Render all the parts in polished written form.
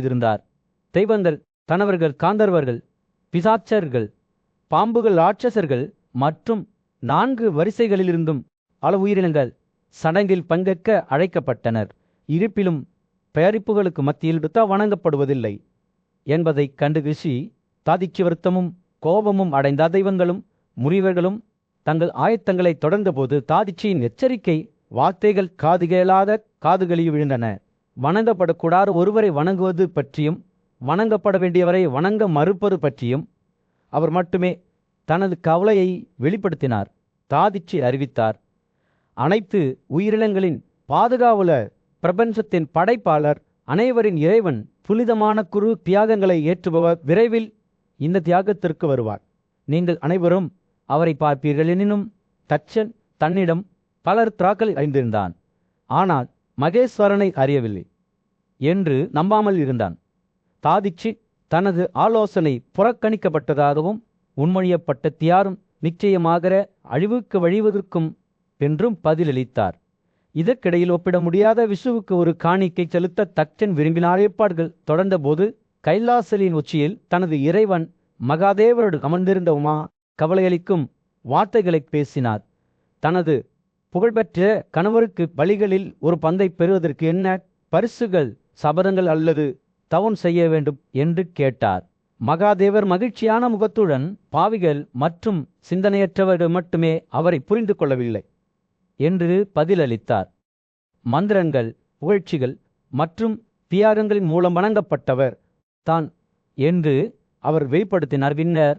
இருந்தார். தெய்வங்கள், தனவர்கள், காந்தர்வர்கள், பிசாச்சர்கள், பாம்புகள், ராட்சசர்கள் மற்றும் 4 வரிசைகளிலிருந்தும் பல உயிரினங்கள் சடங்கில் பங்கேற்க அழைக்கப்பட்டனர். இருப்பிலும் பெயரிப்புகளுக்கு மத்தியில் புத்தா வணங்கப்படுவதில்லை என்பதை கண்டு ரிஷி தாதிச்சி வருத்தமும் கோபமும் அடைந்த தெய்வங்களும் முனிவர்களும் தங்கள் ஆயத்தங்களை தொடர்ந்தபோது தாதிச்சியின் எச்சரிக்கை வார்த்தைகள் காது கேளாத காதுகளில் விழுந்தன. வணங்கப்படக்கூடாத ஒருவரை வணங்குவது பற்றியும் வணங்கப்பட வேண்டியவரை வணங்க மறுப்பது பற்றியும் அவர் மட்டுமே தனது கவலையை வெளிப்படுத்தினார். தாதிச்சி அறிவித்தார், அனைத்து உயிரினங்களின் பாதுகாவலர், பிரபஞ்சத்தின் படைப்பாளர், அனைவரின் இறைவன், புனிதமான குரு தியாகங்களை ஏற்றுபவர் விரைவில் இந்த தியாகத்திற்கு வருவார். நீங்கள் அனைவரும் அவரை பார்ப்பீர்கள். எனினும் தச்சன் தன்னிடம் பலர் திராக்கள் அறிந்திருந்தான், ஆனால் மகேஸ்வரனை அறியவில்லை என்று நம்பாமல் இருந்தான். தாதிச்சி தனது ஆலோசனை புறக்கணிக்கப்பட்டதாகவும் உண்மொழியப்பட்ட தியாரும் நிச்சயமாக அழிவுக்கு வழிவதற்கும் என்றும் பதிலளித்தார். இதற்கிடையில் ஒப்பிட முடியாத விசுவுக்கு ஒரு காணிக்கை செலுத்த தச்சன் விரும்பினார். ஏற்பாடுகள் தொடர்ந்தபோது கைலாசலின் உச்சியில் தனது இறைவன் மகாதேவரோடு அமர்ந்திருந்த உமா கவலையளிக்கும் வார்த்தைகளை பேசினார். தனது புகழ்பெற்ற கணவருக்கு பலிகளில் ஒரு பந்தை பெறுவதற்கு என்ன பரிசுகள், சபதங்கள் அல்லது தவம் செய்ய வேண்டும் என்று கேட்டார். மகாதேவர் மகிழ்ச்சியான முகத்துடன் பாவிகள் மற்றும் சிந்தனையற்றவர்கள் மட்டுமே அவரை புரிந்து கொள்ளவில்லை என்று பதிலளித்தார். மந்திரங்கள், புகழ்ச்சிகள் மற்றும் தியாகங்களின் மூலம் வணங்கப்பட்டவர் தான் என்று அவர் வெளிப்படுத்தினார். பின்னர்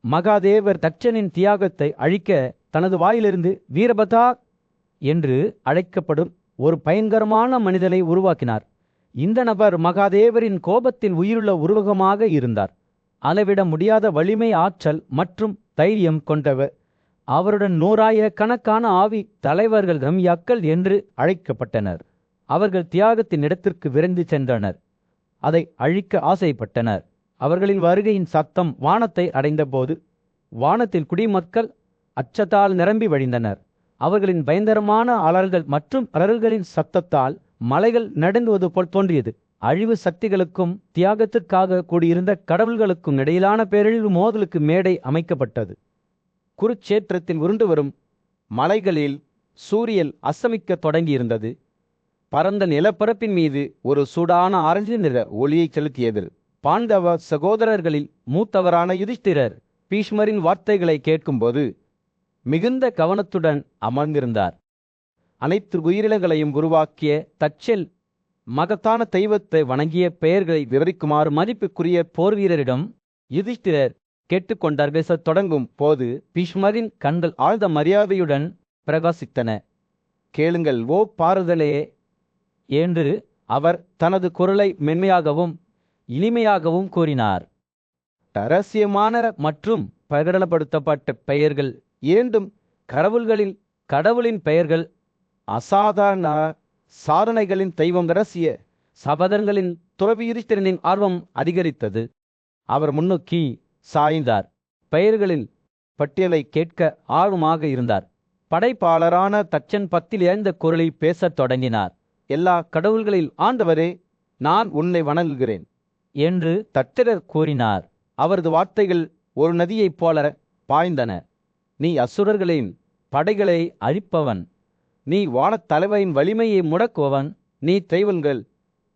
மகாதேவர் தட்சனின் தியாகத்தை அழிக்க தனது வாயிலிருந்து வீரபதா என்று அழைக்கப்படும் ஒரு பயங்கரமான மனிதனை உருவாக்கினார். இந்த நபர் மகாதேவரின் கோபத்தின் உயிருள்ள உருவகமாக இருந்தார். அளவிட முடியாத வலிமை, ஆற்றல் மற்றும் தைரியம் கொண்டவர். அவருடன் 100,000 கணக்கான ஆவி தலைவர்கள் ரம்யாக்கள் என்று அழைக்கப்பட்டனர். அவர்கள் தியாகத்தின் இடத்திற்கு விரைந்து சென்றனர், அதை அழிக்க ஆசைப்பட்டனர். அவர்களின் வருகையின் சத்தம் வானத்தை அடைந்தபோது வானத்தில் குடிமக்கள் அச்சத்தால் நிரம்பி வழிந்தனர். அவர்களின் பயங்கரமான அலறல்கள் மற்றும் அலறல்களின் சத்தத்தால் மலைகள் நடுங்குவது போல் தோன்றியது. அழிவு சக்திகளுக்கும் தியாகத்திற்காக கூடியிருந்த கடவுள்களுக்கும் இடையிலான பேரில் மோதலுக்கு மேடை அமைக்கப்பட்டது. குருச்சேத்திரத்தில் உருண்டு வரும் மலைகளில் சூரியன் அஸ்தமிக்க தொடங்கியிருந்தது. பரந்த நிலப்பரப்பின் மீது ஒரு சூடான ஆரஞ்சு நிற ஒளியை செலுத்தியது. பாண்டவ சகோதரர்களில் மூத்தவரான யுதிஷ்டிரர் பீஷ்மரின் வார்த்தைகளை கேட்கும்போது மிகுந்த கவனத்துடன் அமர்ந்திருந்தார். அனைத்து உயிரினங்களையும் உருவாக்கிய தச்சல் மகத்தான தெய்வத்தை வணங்கிய பெயர்களை விவரிக்குமாறு மதிப்புக்குரிய போர் வீரரிடம் யுதிஷ்டிரர் கேட்டுக்கொண்டார். பேசத் தொடங்கும் போது பீஷ்மரின் கண்கள் ஆழ்ந்த மரியாதையுடன் பிரகாசித்தன. கேளுங்கள் ஓ பாரதலே என்று அவர் தனது குரலை மென்மையாகவும் இனிமையாகவும் கூறினார். ரகசியமான மற்றும் பிரகடனப்படுத்தப்பட்ட பெயர்கள் இரண்டும் கடவுளின் பெயர்கள். அசாதாரண சாதனைகளின் தெய்வம் ரகசிய சபதங்களின் துறவி யுதிஷ்டிரனின் ஆர்வம் அதிகரித்தது. அவர் முன்னோக்கி சாய்ந்தார். பெயர்களின் பட்டியலை கேட்க ஆர்வமாக இருந்தார். படைப்பாளரான தச்சன் 10 இழந்த குரலில் பேசத் தொடங்கினார். எல்லா கடவுள்களில் ஆண்டவரே, நான் உன்னை வணங்குகிறேன் என்று தச்சர் கூறினார். அவரது வார்த்தைகள் ஒரு நதியைப் போல பாய்ந்தன. நீ அசுரர்களின் படைகளை அழிப்பவன், நீ வானத் தலைவரின் வலிமையை முடக்குவன், நீ தெய்வங்கள்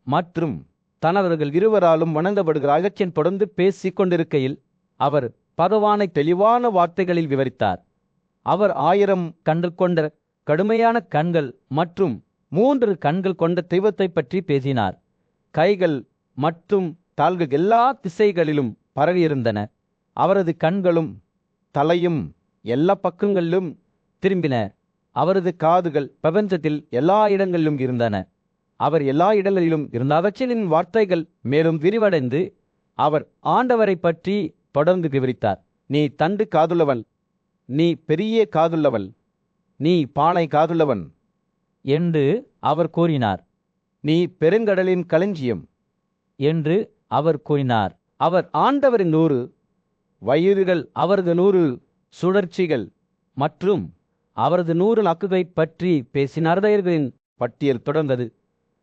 மற்றும் தனவர்கள் இருவராலும் வணங்கப்படுகிற அகச்சன் தொடர்ந்து பேசிக் கொண்டிருக்கையில் அவர் பகவானை தெளிவான வார்த்தைகளில் விவரித்தார். அவர் 1000 கண்கள் கொண்ட கடுமையான கண்கள் மற்றும் 3 கண்கள் கொண்ட தெய்வத்தை பற்றி பேசினார். கைகள் மற்றும் கால்கள் எல்லா திசைகளிலும் பரவியிருந்தன. அவரது கண்களும் தலையும் எல்லா பக்கங்களிலும் திரும்பின. அவரது காதுகள் பிரபஞ்சத்தில் எல்லா இடங்களிலும் இருந்தன. அவர் எல்லா இடங்களிலும் இருந்த அவற்றின் வார்த்தைகள் மேலும் விரிவடைந்து அவர் ஆண்டவரை பற்றி தொடர்ந்து விவரித்தார். நீ தண்டு காதுள்ளவன், நீ பெரிய காதுள்ளவன், நீ பானை காதுள்ளவன் என்று அவர் கூறினார். நீ பெருங்கடலின் களஞ்சியம் என்று அவர் கூறினார். அவர் ஆண்டவரின் 100 வயிறுகள், அவரது 100 சுழற்சிகள் மற்றும் அவரது 100 நக்குகை பற்றி பேசினார். பட்டியல் தொடர்ந்தது.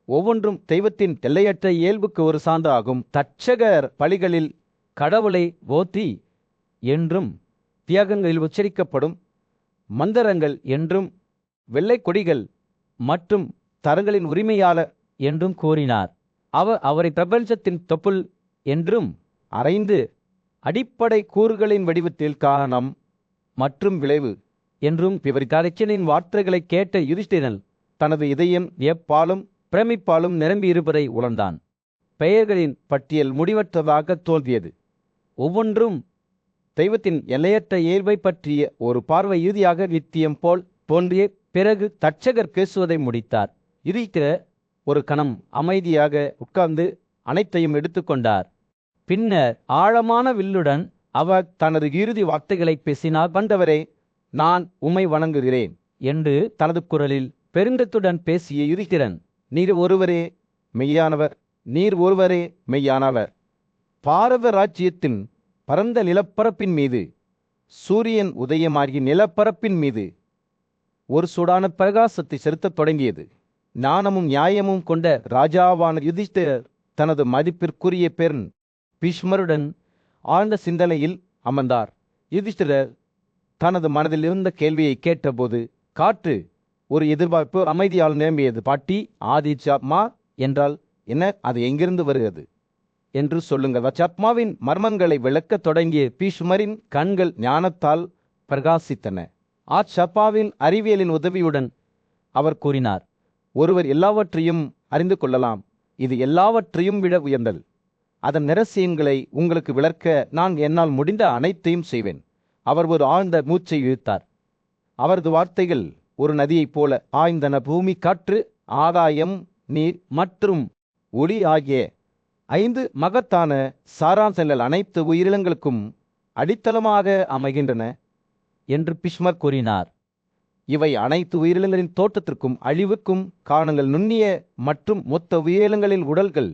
ஒவ்வொன்றும் தெய்வத்தின் எல்லையற்ற இயல்புக்கு ஒரு சான்று ஆகும். தட்சகர் பலிகளில் கடவுளை ஓத்தி என்றும், தியாகங்களில் உச்சரிக்கப்படும் மந்திரங்கள் என்றும், வெள்ளை கொடிகள் மற்றும் தரங்களின் உரிமையாளர் என்றும் கூறினார். அவர் அவரை பிரபஞ்சத்தின் தொப்புள் என்றும், அரைந்து அடிப்படை கூறுகளின் வடிவத்தில் காரணம் மற்றும் விளைவு என்றும் விவரித்தார். இச்சனின் வார்த்தைகளை கேட்ட யுதிஷ்டிரன் தனது இதயம் எப்பாலும் பிரமிப்பாலும் நிரம்பியிருப்பதை உணர்ந்தான். பெயர்களின் பட்டியல் முடிவற்றதாக தோன்றியது. ஒவ்வொன்றும் தெய்வத்தின் எல்லையற்ற இயல்பை பற்றிய ஒரு பார்வை இறுதியாக நித்தியம் போல் தோன்றிய பிறகு தட்சகர் பேசுவதை முடித்தார். இருக்கிற ஒரு கணம் அமைதியாக உட்கார்ந்து அனைத்தையும் எடுத்துக்கொண்டார். பின்னர் ஆழமான வில்லுடன் அவர் தனது இறுதி வார்த்தைகளை பேசினார். வந்தவரே, நான் உம்மை வணங்குகிறேன் என்று தனது குரலில் பெருங்கத்துடன் பேசிய யுதிஷ்டிரன், நீர் ஒருவரே மெய்யானவர், நீர் ஒருவரே மெய்யானவர். பாரத ராஜ்யத்தின் பரந்த நிலப்பரப்பின் மீது, சூரியன் உதயமாகிய நிலப்பரப்பின் மீது ஒரு சூடான பிரகாசத்தை செலுத்தத் தொடங்கியது. ஞானமும் நியாயமும் கொண்ட ராஜாவான யுதிஷ்டிரர் தனது மதிப்பிற்குரிய பெண் பீஷ்மருடன் ஆழ்ந்த சிந்தனையில் அமர்ந்தார். யுதிஷ்டிரர் தனது மனதில் இருந்த கேள்வியை கேட்டபோது காற்று ஒரு எதிர்பார்ப்பு அமைதியால் நிரம்பியது. பாட்டி, ஆதிச்சாப்மா என்றால் என்ன? அது எங்கிருந்து வருகிறது என்று சொல்லுங்கள். சப்மாவின் மர்மங்களை விளக்கத் தொடங்கிய பீஷ்மரின் கண்கள் ஞானத்தால் பிரகாசித்தன. ஆச்சப்பாவின் அறிவியலின் உதவியுடன் அவர் கூறினார், ஒருவர் எல்லாவற்றையும் அறிந்து கொள்ளலாம். இது எல்லாவற்றையும் விட உயர்ந்தது. அதன் இரகசியங்களை உங்களுக்கு விளக்க நான் என்னால் முடிந்த அனைத்தையும் செய்வேன். அவர் ஒரு ஆழ்ந்த மூச்சை இழுத்தார். அவரது வார்த்தைகள் ஒரு நதியைப் போல ஆய்ந்தன. பூமி, காற்று, ஆகாயம், நீர் மற்றும் ஒளி ஆகிய 5 மகத்தான சாராம்சங்கள் அனைத்து உயிரினங்களுக்கும் அடித்தளமாக அமைகின்றன என்று பீஷ்மர் கூறினார். இவை அனைத்து உயிரினங்களின் தோற்றத்திற்கும் அழிவுக்கும் காரணங்கள். நுண்ணிய மற்றும் மொத்த உயிரினங்களின் உடல்கள்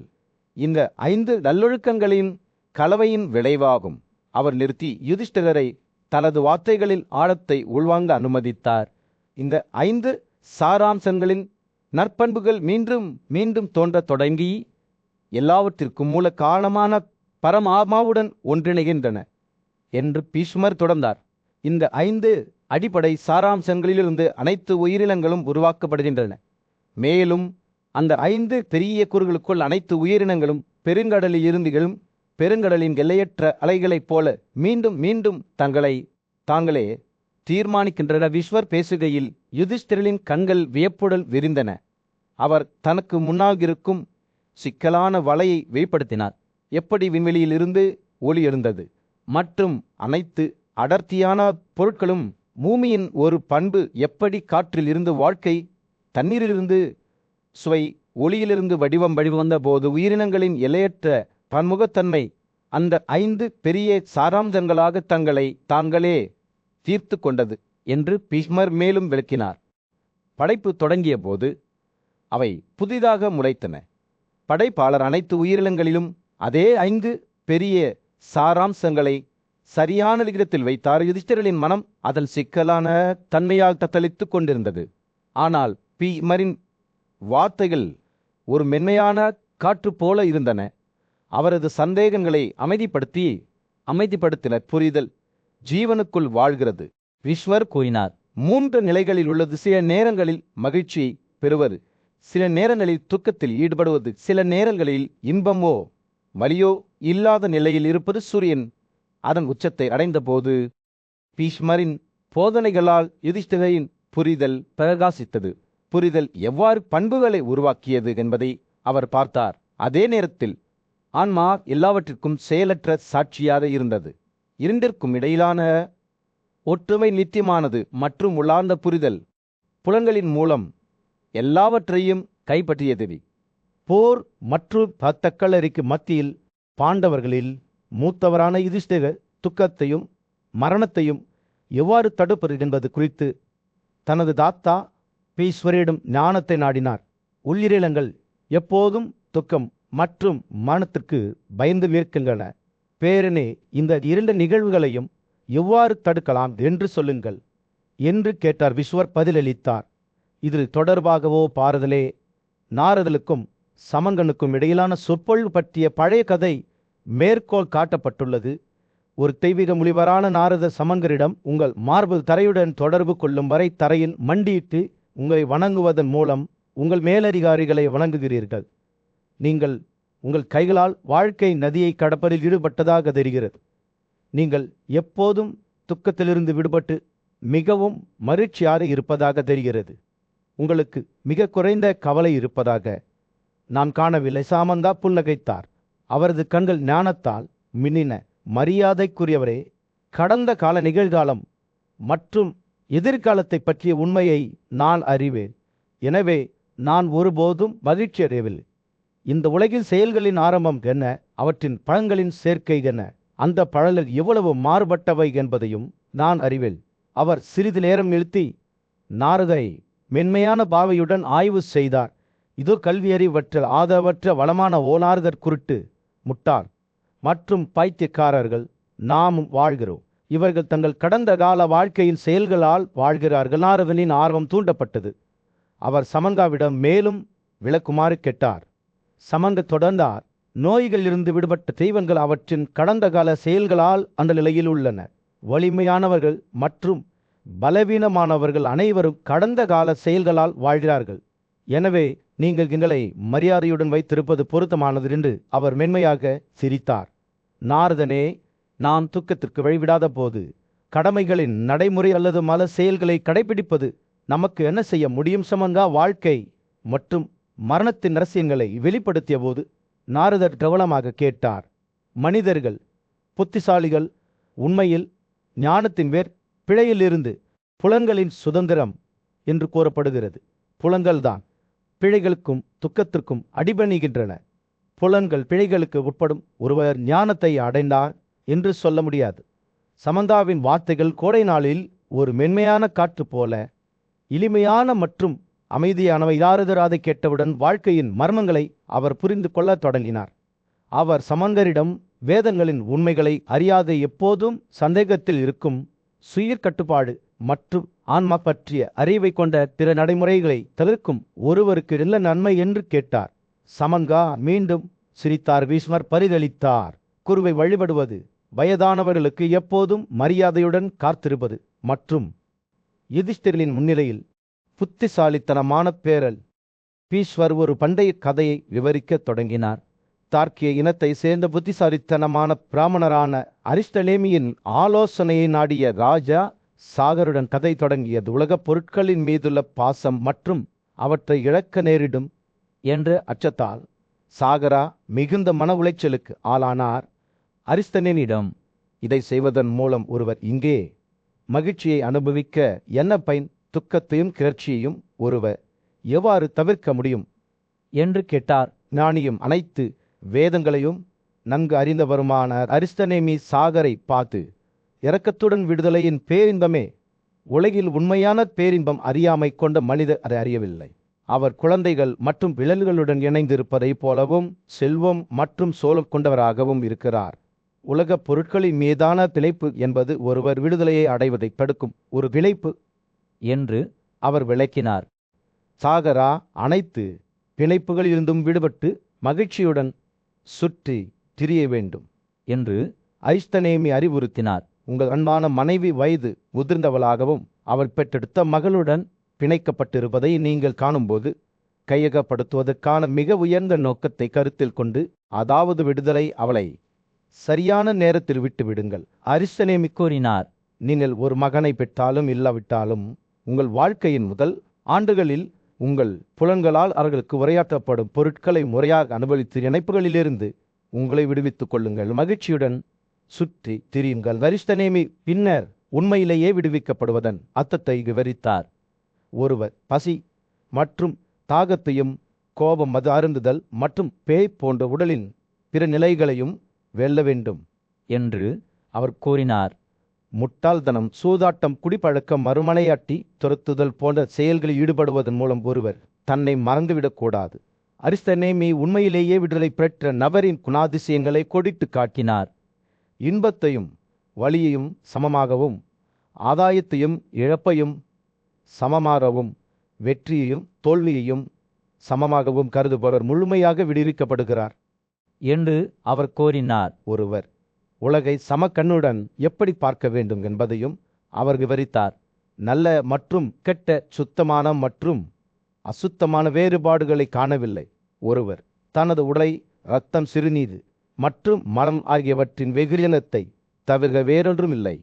இந்த 5 நல்லொழுக்கங்களின் கலவையின் விளைவாகும். அவர் நிறுத்தி யுதிஷ்டிரரை தனது வார்த்தைகளில் ஆழத்தை உள்வாங்க அனுமதித்தார். இந்த 5 சாராம்சங்களின் நற்பண்புகள் மீண்டும் மீண்டும் தோன்றத் தொடங்கி எல்லாவற்றிற்கும் மூல காரணமான பரமாத்மாவுடன் ஒன்றிணைகின்றன என்று பீஷ்மர் தொடர்ந்தார். இந்த 5 அடிப்படை சாராம்சங்களிலிருந்து அனைத்து உயிரினங்களும் உருவாக்கப்படுகின்றன. மேலும் அந்த 5 பெரிய கூறுகளுக்குள் அனைத்து உயிரினங்களும் பெருங்கடலில் இருந்துகளும் பெருங்கடலின் எல்லையற்ற அலைகளைப் போல மீண்டும் மீண்டும் தங்களை தாங்களே தீர்மானிக்கின்றன. விஸ்வர் பேசுகையில் யுதிஷ்டிரரின் கண்கள் வியப்புடன் விரிந்தன. அவர் தனக்கு முன்னால் இருக்கும் சிக்கலான வலையை வெளிப்படுத்தினார். எப்படி விண்வெளியிலிருந்து ஒளி எழுந்தது மற்றும் அனைத்து அடர்த்தியான பொருட்களும் பூமியின் ஒரு பண்பு, எப்படி காற்றில் இருந்து வாழ்க்கை, தண்ணீரிலிருந்து சுவை, ஒளியிலிருந்து வடிவம் வந்த போது உயிரினங்களின் எல்லையற்ற பன்முகத்தன்மை அந்த 5 பெரிய சாராம்சங்களாக தங்களை தாங்களே தீர்த்து கொண்டது என்று பீஷ்மர் மேலும் விளக்கினார். படைப்பு தொடங்கிய போது அவை புதிதாக முளைத்தன. படைப்பாளர் அனைத்து உயிரினங்களிலும் அதே 5 பெரிய சாராம்சங்களை சரியான விகிதத்தில் வைத்தார். யுதிஷ்டிரரின் மனம் அதன் சிக்கலான தன்மையால் தத்தளித்து கொண்டிருந்தது. ஆனால் பீஷ்மரின் வார்த்தைகள் ஒரு மென்மையான காற்று போல இருந்தன. அவரது சந்தேகங்களை அமைதிப்படுத்தின. புரிதல் ஜீவனுக்குள் வாழ்கிறது. விஸ்வர் கூறினார், 3 நிலைகளில் உள்ளது. சில நேரங்களில் மகிழ்ச்சியை பெறுவது, சில நேரங்களில் துக்கத்தில் ஈடுபடுவது, சில நேரங்களில் இன்பமோ வலியோ இல்லாத நிலையில் இருப்பது. சூரியன் அதன் உச்சத்தை அடைந்த போது பீஷ்மரின் போதனைகளால் யுதிஷ்டிரரின் புரிதல் பிரகாசித்தது. புரிதல் எவ்வாறு பண்புகளை உருவாக்கியது என்பதை அவர் பார்த்தார். அதே நேரத்தில் ஆன்மா எல்லாவற்றிற்கும் செயலற்ற சாட்சியாக இருந்தது. இரண்டிற்கும் இடையிலான ஒற்றுமை நித்தியமானது மற்றும் உள்ளார்ந்த புரிதல் புலன்களின் மூலம் எல்லாவற்றையும் கைப்பற்றியது. போர் மற்றும் தக்கலரிக்கு மத்தியில் பாண்டவர்களில் மூத்தவரான யுதிஷ்டிரர் துக்கத்தையும் மரணத்தையும் எவ்வாறு தடுப்பது என்பது குறித்து தனது தாத்தா பீஷ்மரிடம் ஞானத்தை நாடினார். உயிரினங்கள் எப்போதும் துக்கம் மற்றும் மரணத்திற்கு பயந்து நிற்கின்றன. பேரனே, இந்த 2 நிகழ்வுகளையும் எவ்வாறு தடுக்கலாம் என்று சொல்லுங்கள் என்று கேட்டார். விஸ்வர் பதிலளித்தார், இது தொடர்பாகவோ பாரதலே, நாரதலுக்கும் சமங்கனுக்கும் இடையிலான சொற்பொழிவு பற்றிய பழைய கதை மேற்கோள் காட்டப்பட்டுள்ளது. ஒரு தெய்வீக முனிவரான நாரதர் சமங்கரிடம், உங்கள் மார்பில் தரையுடன் தொடர்பு கொள்ளும் வரை தரையில் மண்டியிட்டு உங்களை வணங்குவதன் மூலம் உங்கள் மேலதிகாரிகளை வணங்குகிறீர்கள். நீங்கள் உங்கள் கைகளால் வாழ்க்கை நதியை கடப்பதில் ஈடுபட்டதாக தெரிகிறது. நீங்கள் எப்போதும் துக்கத்திலிருந்து விடுபட்டு மிகவும் மகிழ்ச்சியாக இருப்பதாக தெரிகிறது. உங்களுக்கு மிக குறைந்த கவலை இருப்பதாக நான் காணவில்லை. சாமந்தா புன்னகைத்தார். அவரது கண்கள் ஞானத்தால் மின்னின. மரியாதைக்குரியவரே, கடந்த கால, நிகழ்காலம் மற்றும் எதிர்காலத்தை பற்றிய உண்மையை நான் அறிவேன். எனவே நான் ஒருபோதும் மகிழ்ச்சி அடையவில்லை. இந்த உலகில் செயல்களின் ஆரம்பம் என்ன, அவற்றின் பழங்களின் சேர்க்கை என்ன, அந்த பழங்கள் எவ்வளவு மாறுபட்டவை என்பதையும் நான் அறிவேன். அவர் சிறிது நேரம் நிறுத்தி நாரதை மென்மையான பாவையுடன் ஆய்வு செய்தார். இதோ கல்வியறிவற்ற ஆதரவற்ற வளமான ஓநாரதர் குருட்டு, முட்டாள் மற்றும் பைத்தியக்காரர்கள் நாமும் வாழ்கிறோம். இவர்கள் தங்கள் கடந்த கால வாழ்க்கையின் செயல்களால் வாழ்கிறார்கள். நாரதனின் ஆர்வம் தூண்டப்பட்டது. அவர் சமங்காவிடம் மேலும் விளக்குமாறு கேட்டார். சமங்க தொடர்ந்தார். நோய்களிலிருந்து விடுபட்ட தெய்வங்கள் அவற்றின் கடந்த கால செயல்களால் அந்த நிலையில் உள்ளன. வலிமையானவர்கள் மற்றும் பலவீனமானவர்கள் அனைவரும் கடந்த கால செயல்களால் வாழ்கிறார்கள். எனவே நீங்கள் எங்களை மரியாதையுடன் வைத்திருப்பது பொருத்தமானது என்று அவர் மென்மையாக சிரித்தார். நாரதனே, நான் துக்கத்திற்கு வழிவிடாத போது கடமைகளின் நடைமுறை அல்லது மல செயல்களை கடைபிடிப்பது நமக்கு என்ன செய்ய முடியும்? சமங்கா வாழ்க்கை மற்றும் மரணத்தின் ரகசியங்களை வெளிப்படுத்திய போது நாரதர் கவனமாக கேட்டார். மனிதர்கள் புத்திசாலிகள். உண்மையில் ஞானத்தின் வேர் பிழையிலிருந்து புலன்களின் சுதந்திரம் என்று கூறப்படுகிறது. புலன்கள்தான் பிழைகளுக்கும் துக்கத்திற்கும் அடிபணிகின்றன. புலன்கள் பிழைகளுக்கு உட்படும் ஒருவர் ஞானத்தை அடைந்தார் என்று சொல்ல முடியாது. சமந்தாவின் வார்த்தைகள் கோடை நாளில் ஒரு மென்மையான காற்று போல எளிமையான மற்றும் அமைதியானவை. நாரதர் அதை கேட்டவுடன் வாழ்க்கையின் மர்மங்களை அவர் புரிந்து கொள்ளத் தொடங்கினார். அவர் சமங்கரிடம் வேதங்களின் உண்மைகளை அறியாத, எப்போதும் சந்தேகத்தில் இருக்கும், சுய கட்டுப்பாடு மற்றும் ஆன்மா பற்றிய அறிவை கொண்ட பிற நடைமுறைகளை தவிர்க்கும் ஒருவருக்கு என்ன நன்மை என்று கேட்டார். சமங்கா மீண்டும் சிரித்தார். பீஷ்மர் பரிதளித்தார். குருவை வழிபடுவது, வயதானவர்களுக்கு எப்போதும் மரியாதையுடன் காத்திருப்பது மற்றும் யுதிஷ்டிரனின் முன்னிலையில் புத்திசாலித்தனமான பேரல். பீஷ்வர் ஒரு பண்டைய கதையை விவரிக்கத் தொடங்கினார். தார்க்கிய இனத்தை சேர்ந்த புத்திசாலித்தனமான பிராமணரான அரிஸ்டலேமியின் ஆலோசனையை நாடிய ராஜா சாகருடன் கதை தொடங்கியது. உலகப் பொருட்களின் மீதுள்ள பாசம் மற்றும் அவற்றை இழக்க நேரிடும் என்ற அச்சத்தால் சாகரா மிகுந்த மன உளைச்சலுக்கு ஆளானார். அரிஸ்டனிடம், இதை செய்வதன் மூலம் ஒருவர் இங்கே மகிழ்ச்சியை அனுபவிக்க என்ன பயன்? துக்கத்தையும் கிளர்ச்சியையும் ஒருவர் எவ்வாறு தவிர்க்க முடியும் என்று கேட்டார். ஞானியும் அனைத்து வேதங்களையும் நன்கு அறிந்தவருமான அரிஸ்டனேமி சாகரை பார்த்து, இரக்கத்துடன் விடுதலையின் பேரின்பமே உலகில் உண்மையான பேரின்பம் அறியாமை கொண்ட மனிதர் அதை அறியவில்லை. அவர் குழந்தைகள் மற்றும் விலங்குகளுடன் இணைந்திருப்பதைப் போலவும் செல்வம் மற்றும் சோலம் கொண்டவராகவும் இருக்கிறார். உலகப் பொருட்களின் மீதான பிழைப்பு என்பது ஒருவர் விடுதலையை அடைவதை தடுக்கும் ஒரு பிழைப்பு என்று அவர் விளக்கினார். சாகரா அனைத்து பிணைப்புகளிலிருந்தும் விடுபட்டு மகிழ்ச்சியுடன் சுற்றி திரிய வேண்டும் என்று அரிஸ்டனேமி அறிவுறுத்தினார். உங்கள் அன்பான மனைவி வயது முதிர்ந்தவளாகவும் அவர் பெற்றெடுத்த மகளுடன் பிணைக்கப்பட்டிருப்பதை நீங்கள் காணும்போது கையகப்படுத்துவதற்கான மிக உயர்ந்த நோக்கத்தை கருத்தில் கொண்டு, அதாவது விடுதலை, அவளை சரியான நேரத்தில் விட்டு விடுங்கள். அரிஸ்டனேமி கூறினார். நீங்கள் ஒரு மகனை பெற்றாலும் இல்லாவிட்டாலும் உங்கள் வாழ்க்கையின் முதல் ஆண்டுகளில் உங்கள் புலன்களால் அவர்களுக்கு உரையாற்றப்படும் பொருட்களை முறையாக அனுபவித்து இணைப்புகளிலிருந்து உங்களை விடுவித்துக் கொள்ளுங்கள். மகிழ்ச்சியுடன் சுற்றி திரியுங்கள். அரிஸ்டனேமி பின்னர் உண்மையிலேயே விடுவிக்கப்படுவதன் அர்த்தத்தை விவரித்தார். ஒருவர் பசி மற்றும் தாகத்தையும் கோபம், மது அருந்துதல் மற்றும் பேய் போன்ற உடலின் பிற நிலைகளையும் வெல்ல வேண்டும் என்று அவர் கூறினார். முட்டாள்தனம், சூதாட்டம், குடிப்பழக்கம், மறுமனையாட்டி துரத்துதல் போன்ற செயல்களில் ஈடுபடுவதன் மூலம் ஒருவர் தன்னை மறந்துவிடக்கூடாது. அரிஸ்டனேமி உண்மையிலேயே விடுதலை பெற்ற நபரின் குணாதிசயங்களை கொடிட்டு காட்டினார். இன்பத்தையும் வலியையும் சமமாகவும், ஆதாயத்தையும் இழப்பையும் சமமாகவும், வெற்றியையும் தோல்வியையும் சமமாகவும் கருதுபவர் முழுமையாக விடுவிக்கப்படுகிறார் என்று அவர் கோரினார். ஒருவர் உலகை சமக்கண்ணுடன் எப்படி பார்க்க வேண்டும் என்பதையும் அவர் விவரித்தார். நல்ல மற்றும் கெட்ட, சுத்தமான மற்றும் அசுத்தமான வேறுபாடுகளை காணவில்லை. ஒருவர் தனது உடலை இரத்தம், சிறுநீர் மற்றும் மரம் ஆகியவற்றின் வெகுஜனத்தை தவிர வேறொன்றும் இல்லை.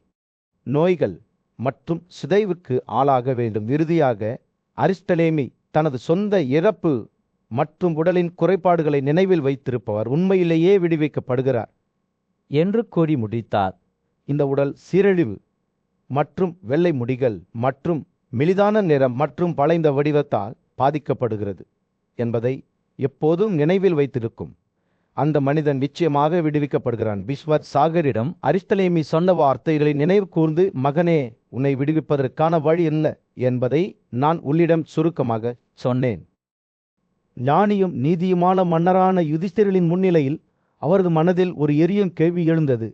நோய்கள் மற்றும் சிதைவுக்கு ஆளாக வேண்டும். இறுதியாக அரிஸ்டலேமி தனது சொந்த இறப்பு மற்றும் உடலின் குறைபாடுகளை நினைவில் வைத்திருப்பவர் உண்மையிலேயே விடுவிக்கப்படுகிறார் என்று கூறி முடித்தார். இந்த உடல் சீரழிவு மற்றும் வெள்ளை முடிகள் மற்றும் மெலிதான நிறம் மற்றும் வளைந்த வடிவத்தால் பாதிக்கப்படுகிறது என்பதை எப்போதும் நினைவில் வைத்திருக்கும் அந்த மனிதன் நிச்சயமாக விடுவிக்கப்படுகிறான். பிஸ்வர் சாகரிடம் அரிஸ்டலேமி சொன்ன வார்த்தைகளை நினைவு கூர்ந்து, மகனே, உன்னை விடுவிப்பதற்கான வழி என்ன என்பதை நான் உள்ளிடம் சுருக்கமாக சொன்னேன். ஞானியும் நீதியுமான மன்னரான யுதிஷ்டிரனின் முன்னிலையில் அவரது மனதில் ஒரு எரியும் கேள்வி எழுந்தது.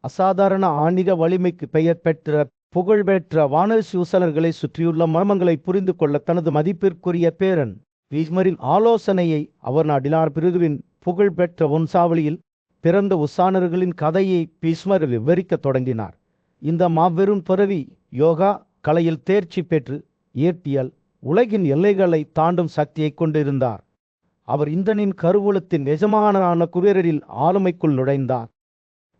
அசாதாரண ஆன்மீக வலிமைக்கு பெயர் பெற்ற புகழ்பெற்ற வானரசூசலர்களை சுற்றியுள்ள மர்மங்களை புரிந்து கொள்ள தனது மதிப்பிற்குரிய பேரன் பீஷ்மரின் ஆலோசனையை அவர் நாடினார். பிருகுவின் புகழ்பெற்ற வம்சாவளியில் பிறந்த உசானர்களின் கதையை பீஷ்மர் விவரிக்கத் தொடங்கினார். இந்த மாபெரும் துறவி யோகா கலையில் தேர்ச்சி பெற்று இயற்பியல் உலகின் எல்லைகளை தாண்டும் சக்தியை கொண்டிருந்தார். அவர் இந்திரனின் கருவூலத்தின் எஜமானரான குபேரரின் ஆளுமைக்குள் நுழைந்தார்.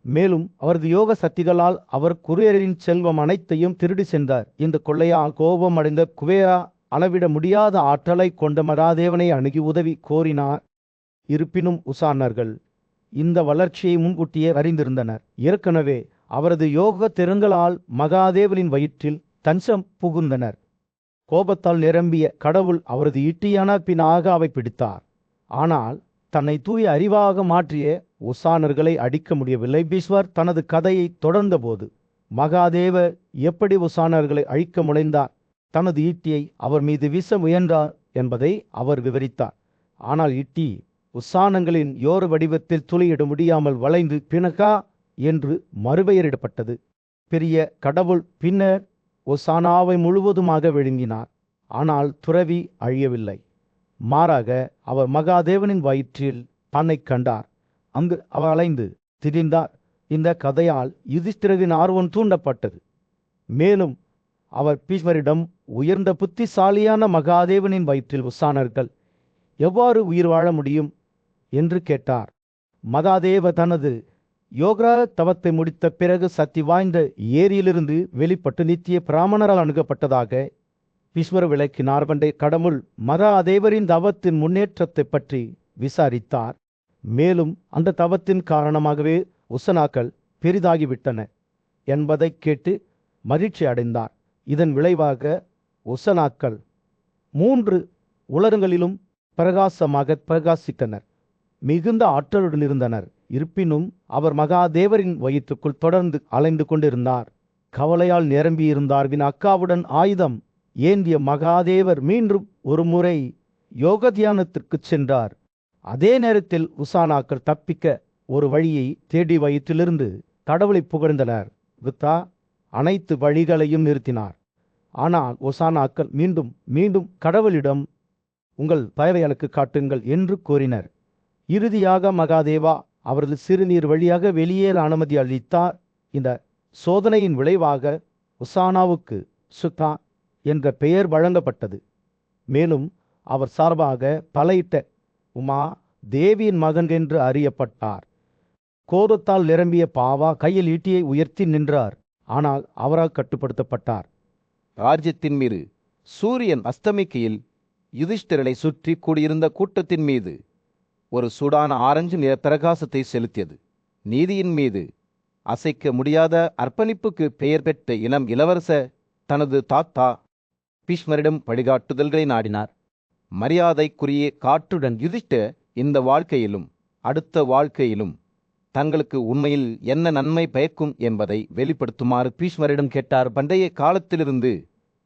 மேலும் அவரது யோக சக்திகளால் அவர் குபேரரின் செல்வம் அனைத்தையும் திருடி சென்றார். இந்த கொள்ளையால் கோபம் அடைந்த குபேரா அளவிட முடியாத ஆற்றலை கொண்ட மகாதேவனை அணுகி உதவி கோரினார். இருப்பினும் உசானர்கள் இந்த வளர்ச்சியை முன்கூட்டியே அறிந்திருந்தனர். ஏற்கனவே அவரது யோக திறன்களால் மகாதேவனின் வயிற்றில் தஞ்சம் புகுந்தனர். கோபத்தால் நிரம்பிய கடவுள் அவரது ஈட்டியான பின் ஆகாவை பிடித்தார். ஆனால் தன்னை தூய அறிவாக மாற்றிய உசானர்களை அடிக்க முடியவில்லை. பீஷ்வர் தனது கதையை தொடர்ந்தபோது மகாதேவர் எப்படி உசானர்களை அழிக்க முனைந்தார், தனது ஈட்டியை அவர் மீது வீச முயன்றார் என்பதை அவர் விவரித்தார். ஆனால் ஈட்டி உசானங்களின் யோர் வடிவத்தில் துளையிட முடியாமல் வளைந்து பினகா என்று மறுபெயரிடப்பட்டது. பெரிய கடவுள் பின்னர் உசானாவை முழுவதுமாக விழுங்கினார். ஆனால் துறவி அழியவில்லை. மாறாக அவர் மகாதேவனின் வயிற்றில் தன்னை கண்டார். அங்கு அவர் அலைந்து திரிந்தார். இந்த கதையால் யுதிஷ்டிரரின் ஆர்வம் தூண்டப்பட்டது. மேலும் அவர் பீஷ்மரிடம், உயர்ந்த புத்திசாலியான மகாதேவனின் வயிற்றில் உசானர்கள் எவ்வாறு உயிர் வாழ முடியும் என்று கேட்டார். மகாதேவ தனது யோகா தவத்தை முடித்த பிறகு சக்தி வாய்ந்த ஏரியிலிருந்து வெளிப்பட்டு நித்திய பிராமணரால் அணுகப்பட்டதாக பீஷ்மர் விளக்கினார். பண்டை கடவுள் மகாதேவரின் தவத்தின் முன்னேற்றத்தை பற்றி விசாரித்தார். மேலும் அந்த தவத்தின் காரணமாகவே உசனாக்கள் பெரிதாகிவிட்டன என்பதை கேட்டு மகிழ்ச்சி அடைந்தார். இதன் விளைவாக உசனாக்கள் 3 உலகங்களிலும் பிரகாசமாக பிரகாசித்தனர். மிகுந்த ஆற்றலுடன் இருந்தனர். இருப்பினும் அவர் மகாதேவரின் வயிற்றுக்குள் தொடர்ந்து அலைந்து கொண்டிருந்தார். கவலையால் நிரம்பியிருந்தார். அக்காவுடன் ஆயுதம் ஏந்திய மகாதேவர் மீண்டும் ஒரு முறை யோக தியானத்திற்கு சென்றார். அதே நேரத்தில் உசானாக்கள் தப்பிக்க ஒரு வழியை தேடி வயிற்றிலிருந்து கடவுளை புகழ்ந்தனர். குத்தா அனைத்து வழிகளையும் நிறுத்தினார். ஆனால் உசானாக்கள் மீண்டும் மீண்டும் கடவுளிடம், உங்கள் தயவை எனக்கு காட்டுங்கள் என்று கூறினர். இறுதியாக மகாதேவா அவரது சிறுநீர் வழியாக வெளியேற அனுமதி அளித்தார். இந்த சோதனையின் விளைவாக உசானாவுக்கு சுத்தா என்ற பெயர் வழங்கப்பட்டது. மேலும் அவர் சார்பாக பலையிட்ட உமா தேவியின் மகன் என்று அறியப்பட்டார். கோபத்தால் நிரம்பிய பாவா கையில் ஈட்டியை உயர்த்தி நின்றார். ஆனால் அவரால் கட்டுப்படுத்தப்பட்டார். ராஜ்யத்தின் மீது சூரியன் அஸ்தமிக்கையில் யுதிஷ்டிரனை சுற்றி கூடியிருந்த கூட்டத்தின் மீது ஒரு சூடான ஆரஞ்சு நிற பிரகாசத்தை செலுத்தியது. நீதியின் மீது அசைக்க முடியாத அர்ப்பணிப்புக்கு பெயர் பெற்ற இளம் இளவரசர் தனது தாத்தா பீஷ்மரிடம் வழிகாட்டுதல்களை நாடினார். மரியாதைக்குரிய காற்றுடன் யுதிஷ்டிரர் இந்த வாழ்க்கையிலும் அடுத்த வாழ்க்கையிலும் தங்களுக்கு உண்மையில் என்ன நன்மை பயக்கும் என்பதை வெளிப்படுத்துமாறு பீஷ்மரிடம் கேட்டார். பண்டைய காலத்திலிருந்து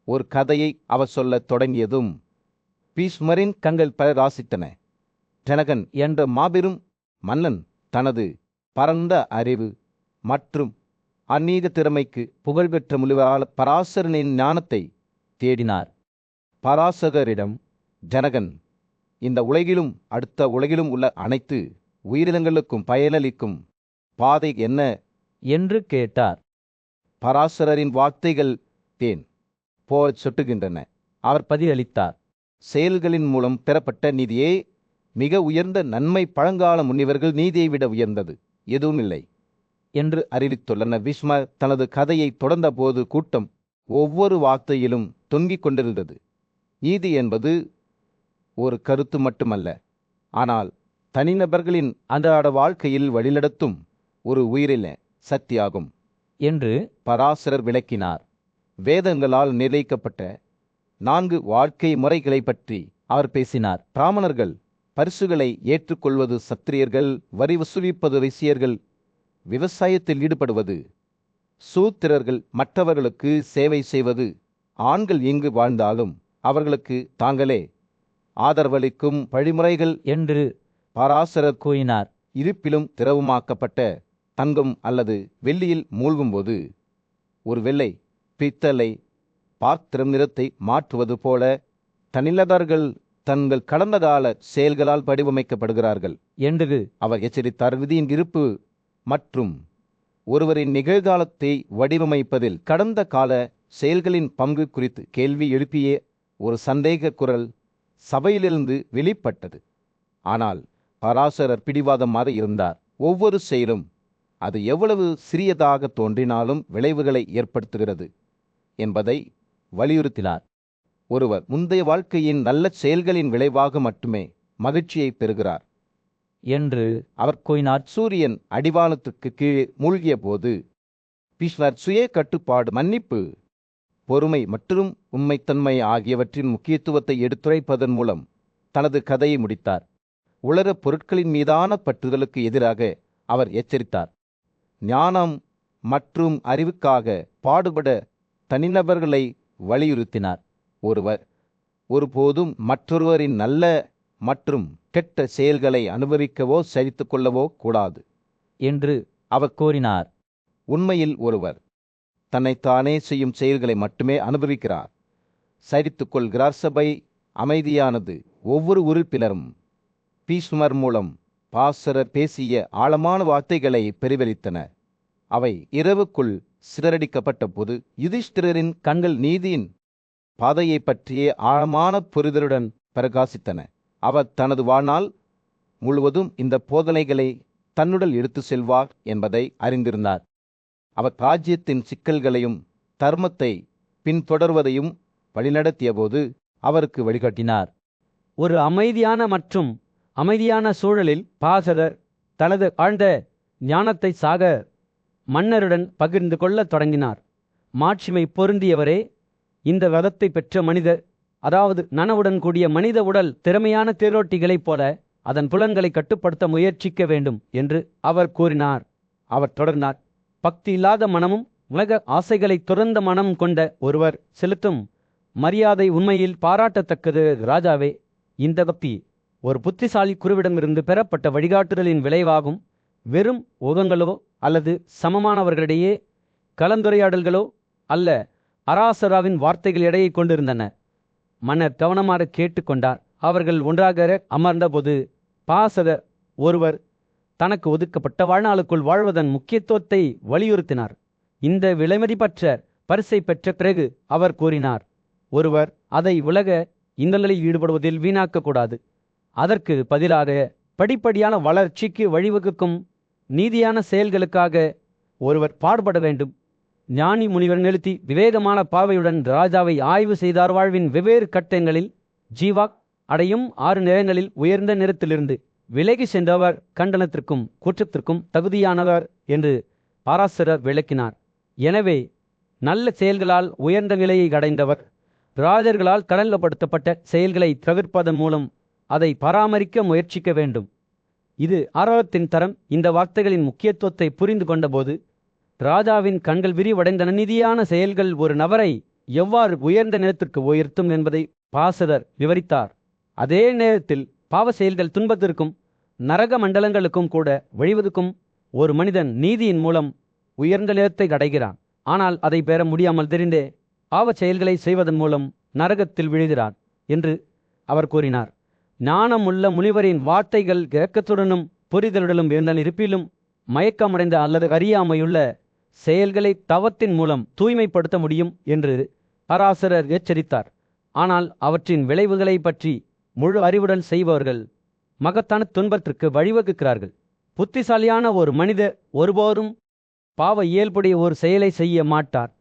ஒரு கதையை அவர் சொல்லத் தொடங்கியதும் பீஷ்மரின் கண்கள் பிரகாசித்தன. ஜனகன் என்ற மாபெரும் மன்னன் தனது பரந்த அறிவு மற்றும் ஆன்மீக திறமைக்கு புகழ்பெற்ற முனிவரால் பராசரனின் ஞானத்தை தேடினார். பராசகரிடம் ஜனகன் இந்த உலகிலும் அடுத்த உலகிலும் உள்ள அனைத்து உயிரினங்களுக்கும் பயனளிக்கும் பாதை என்ன என்று கேட்டார். பராசரரின் வார்த்தைகள் தேன் போல் சொட்டுகின்றன. அவர் பதிலளித்தார். செயல்களின் மூலம் பெறப்பட்ட நீதியே மிக உயர்ந்த நன்மை. பழங்கால முனிவர்கள் நீதியை விட உயர்ந்தது எதுவும் இல்லை என்று அறிவித்துள்ளனர். பீஷ்மர் தனது கதையை தொடர்ந்தபோது கூட்டம் ஒவ்வொரு வார்த்தையிலும் தொங்கிக் கொண்டிருந்தது. நீதி என்பது ஒரு கருத்து மட்டுமல்ல, ஆனால் தனிநபர்களின் அன்றாட வாழ்க்கையில் வழிநடத்தும் ஒரு உயிரின சக்தியாகும் என்று பராசரர் விளக்கினார். வேதங்களால் நிர்ணயிக்கப்பட்ட 4 வாழ்க்கை முறைகளை பற்றி அவர் பேசினார். பிராமணர்கள் பரிசுகளை ஏற்றுக்கொள்வது, சத்திரியர்கள் வரி வசூலிப்பது, வைசியர்கள் விவசாயத்தில் ஈடுபடுவது, சூத்திரர்கள் மற்றவர்களுக்கு சேவை செய்வது, ஆண்கள் எங்கு வாழ்ந்தாலும் அவர்களுக்கு தாங்களே ஆதரவளிக்கும் வழிமுறைகள் என்று பராசரர் கூறினார். இருப்பிலும் திரவமாக்கப்பட்ட தங்கம் அல்லது வெள்ளியில் மூழ்கும்போது ஒரு வெள்ளை பித்தளை பாத்திரம் நிறத்தை மாற்றுவது போல தனிநபர்கள் தங்கள் கடந்த கால செயல்களால் வடிவமைக்கப்படுகிறார்கள் என்று அவர் எச்சரித்தார். விதியின் இருப்பு மற்றும் ஒருவரின் நிகழ்காலத்தை வடிவமைப்பதில் கடந்த கால செயல்களின் பங்கு குறித்து கேள்வி எழுப்பிய ஒரு சந்தேக குரல் சபையிலிருந்து வெளிப்பட்டது. ஆனால் பராசரர் பிடிவாதமாக இருந்தார். ஒவ்வொரு செயலும் அது எவ்வளவு சிறியதாக தோன்றினாலும் விளைவுகளை ஏற்படுத்துகிறது என்பதை வலியுறுத்தினார். ஒருவர் முந்தைய வாழ்க்கையின் நல்ல செயல்களின் விளைவாக மட்டுமே மகிழ்ச்சியை பெறுகிறார் என்று அவர் கூறினார். சூரியன் அடிவானத்துக்கு கீழே மூழ்கிய போது பீஷ்மர் சுய கட்டுப்பாடு, மன்னிப்பு, பொறுமை மற்றும் உண்மைத்தன்மை ஆகியவற்றின் முக்கியத்துவத்தை எடுத்துரைப்பதன் மூலம் தனது கதையை முடித்தார். உலகப் பொருட்களின் மீதான பற்றுதலுக்கு எதிராக அவர் எச்சரித்தார். ஞானம் மற்றும் அறிவுக்காக பாடுபட தனிநபர்களை வலியுறுத்தினார். ஒருவர் ஒருபோதும் மற்றொருவரின் நல்ல மற்றும் கெட்ட செயல்களை அனுபவிக்கவோ சகித்துக் கொள்ளவோ கூடாது என்று அவர் கூறினார். உண்மையில் ஒருவர் தன்னைத்தானே செய்யும் செயல்களை மட்டுமே அனுபவிக்கிறார், சகித்துக் கொள்கிறார். சபை அமைதியானது. ஒவ்வொரு உறுப்பினரும் பீஷ்மர் மூலம் பாசரர் பேசிய ஆழமான வார்த்தைகளை பிரதிபலித்தன. அவை இரவுக்குள் சிதறடிக்கப்பட்ட போது யுதிஷ்டிரரின் கண்கள் நீதியின் பாதையை பற்றிய ஆழமான புரிதலுடன் பிரகாசித்தன. அவர் தனது வாழ்நாள் முழுவதும் இந்த போதனைகளை தன்னுடன் எடுத்து செல்வார் என்பதை அறிந்திருந்தார். அவர் ராஜ்யத்தின் சிக்கல்களையும் தர்மத்தை பின்தொடர்வதையும் வழிநடத்திய போது அவருக்கு வழிகாட்டினார். ஒரு அமைதியான சூழலில் பாசரர் தனது ஆழ்ந்த ஞானத்தை சாக மன்னருடன் பகிர்ந்து கொள்ளத் தொடங்கினார். மாட்சிமை பொருந்தியவரே, இந்த வரத்தை பெற்ற மனிதர், அதாவது நனவுடன் கூடிய மனித உடல் திறமையான தேரோட்டிகளைப் போல அதன் புலன்களை கட்டுப்படுத்த முயற்சிக்க வேண்டும் என்று அவர் கூறினார். அவர் தொடர்ந்தார். பக்தி இல்லாத மனமும் உலக ஆசைகளை துறந்த மனம் கொண்ட ஒருவர் செலுத்தும் மரியாதை உண்மையில் பாராட்டத்தக்கது. ராஜாவே, இந்த பக்தி ஒரு புத்திசாலி குருவிடமிருந்து பெறப்பட்ட வழிகாட்டுதலின் விளைவாகும். வெறும் ஓகங்களோ அல்லது சமமானவர்களிடையே கலந்துரையாடல்களோ அல்ல. அராசராவின் வார்த்தைகள் எடையை கொண்டிருந்தன. மன்னர் கவனமாக கேட்டுக்கொண்டார். அவர்கள் ஒன்றாக அமர்ந்தபோது பாசரர் ஒருவர் தனக்கு ஒதுக்கப்பட்ட வாழ்நாளுக்குள் வாழ்வதன் முக்கியத்துவத்தை வலியுறுத்தினார். இந்த விலைமதிப்பற்ற பரிசை பெற்ற பிறகு அவர் கூறினார், ஒருவர் அதை உலக இன்னல்களில் ஈடுபடுவதில் வீணாக்கக்கூடாது. அதற்கு பதிலாக படிப்படியான வளர்ச்சிக்கு வழிவகுக்கும் நீதியான செயல்களுக்காக ஒருவர் பாடுபட வேண்டும். ஞானி முனிவர் நிறுத்தி விவேகமான பார்வையுடன் ராஜாவை ஆய்வு செய்தார். வாழ்வின் வெவ்வேறு கட்டங்களில் ஜீவாக் அடையும் 6 நிறங்களில் உயர்ந்த நிறத்திலிருந்து விலகி சென்றவர் கண்டனத்திற்கும் குற்றத்திற்கும் தகுதியானவர் என்று பராசரர் விளக்கினார். எனவே நல்ல செயல்களால் உயர்ந்த நிலையை அடைந்தவர் ராஜர்களால் கடல்படுத்தப்பட்ட செயல்களை தவிர்ப்பதன் மூலம் அதை பராமரிக்க முயற்சிக்க வேண்டும். இது ஆரோக்கியத்தின் தரம். இந்த வார்த்தைகளின் முக்கியத்துவத்தை புரிந்து கொண்டபோது ராஜாவின் கண்கள் விரிவடைந்தன. நீதியான செயல்கள் ஒரு நபரை எவ்வாறு உயர்ந்த நிலத்திற்கு உயர்த்தும் என்பதை பாசரர் விவரித்தார். அதே நேரத்தில் பாவ செயல்கள் துன்பத்திற்கும் நரக மண்டலங்களுக்கும் கூட வழிவகுக்கும். ஒரு மனிதன் நீதியின் மூலம் உயர்ந்த நிலத்தை அடைகிறான், ஆனால் அதை பெற முடியாமல் தெரிந்தே பாவ செயல்களை செய்வதன் மூலம் நரகத்தில் விழுகிறான் என்று அவர் கூறினார். ஞானமுள்ள முனிவரின் வார்த்தைகள் இரக்கத்துடனும் புரிதலுடனும் இருந்தன. இருப்பிலும் மயக்கமடைந்த அல்லது அறியாமையுள்ள செயல்களை தவத்தின் மூலம் தூய்மைப்படுத்த முடியும் என்று பராசரர் எச்சரித்தார். ஆனால் அவற்றின் விளைவுகளை பற்றி முழு அறிவுடன் செய்பவர்கள் மகத்தான துன்பத்திற்கு வழிவகுக்கிறார்கள். புத்திசாலியான ஒரு மனிதர் ஒருபோதும் பாவ இயல்புடைய ஒரு செயலை செய்ய மாட்டார்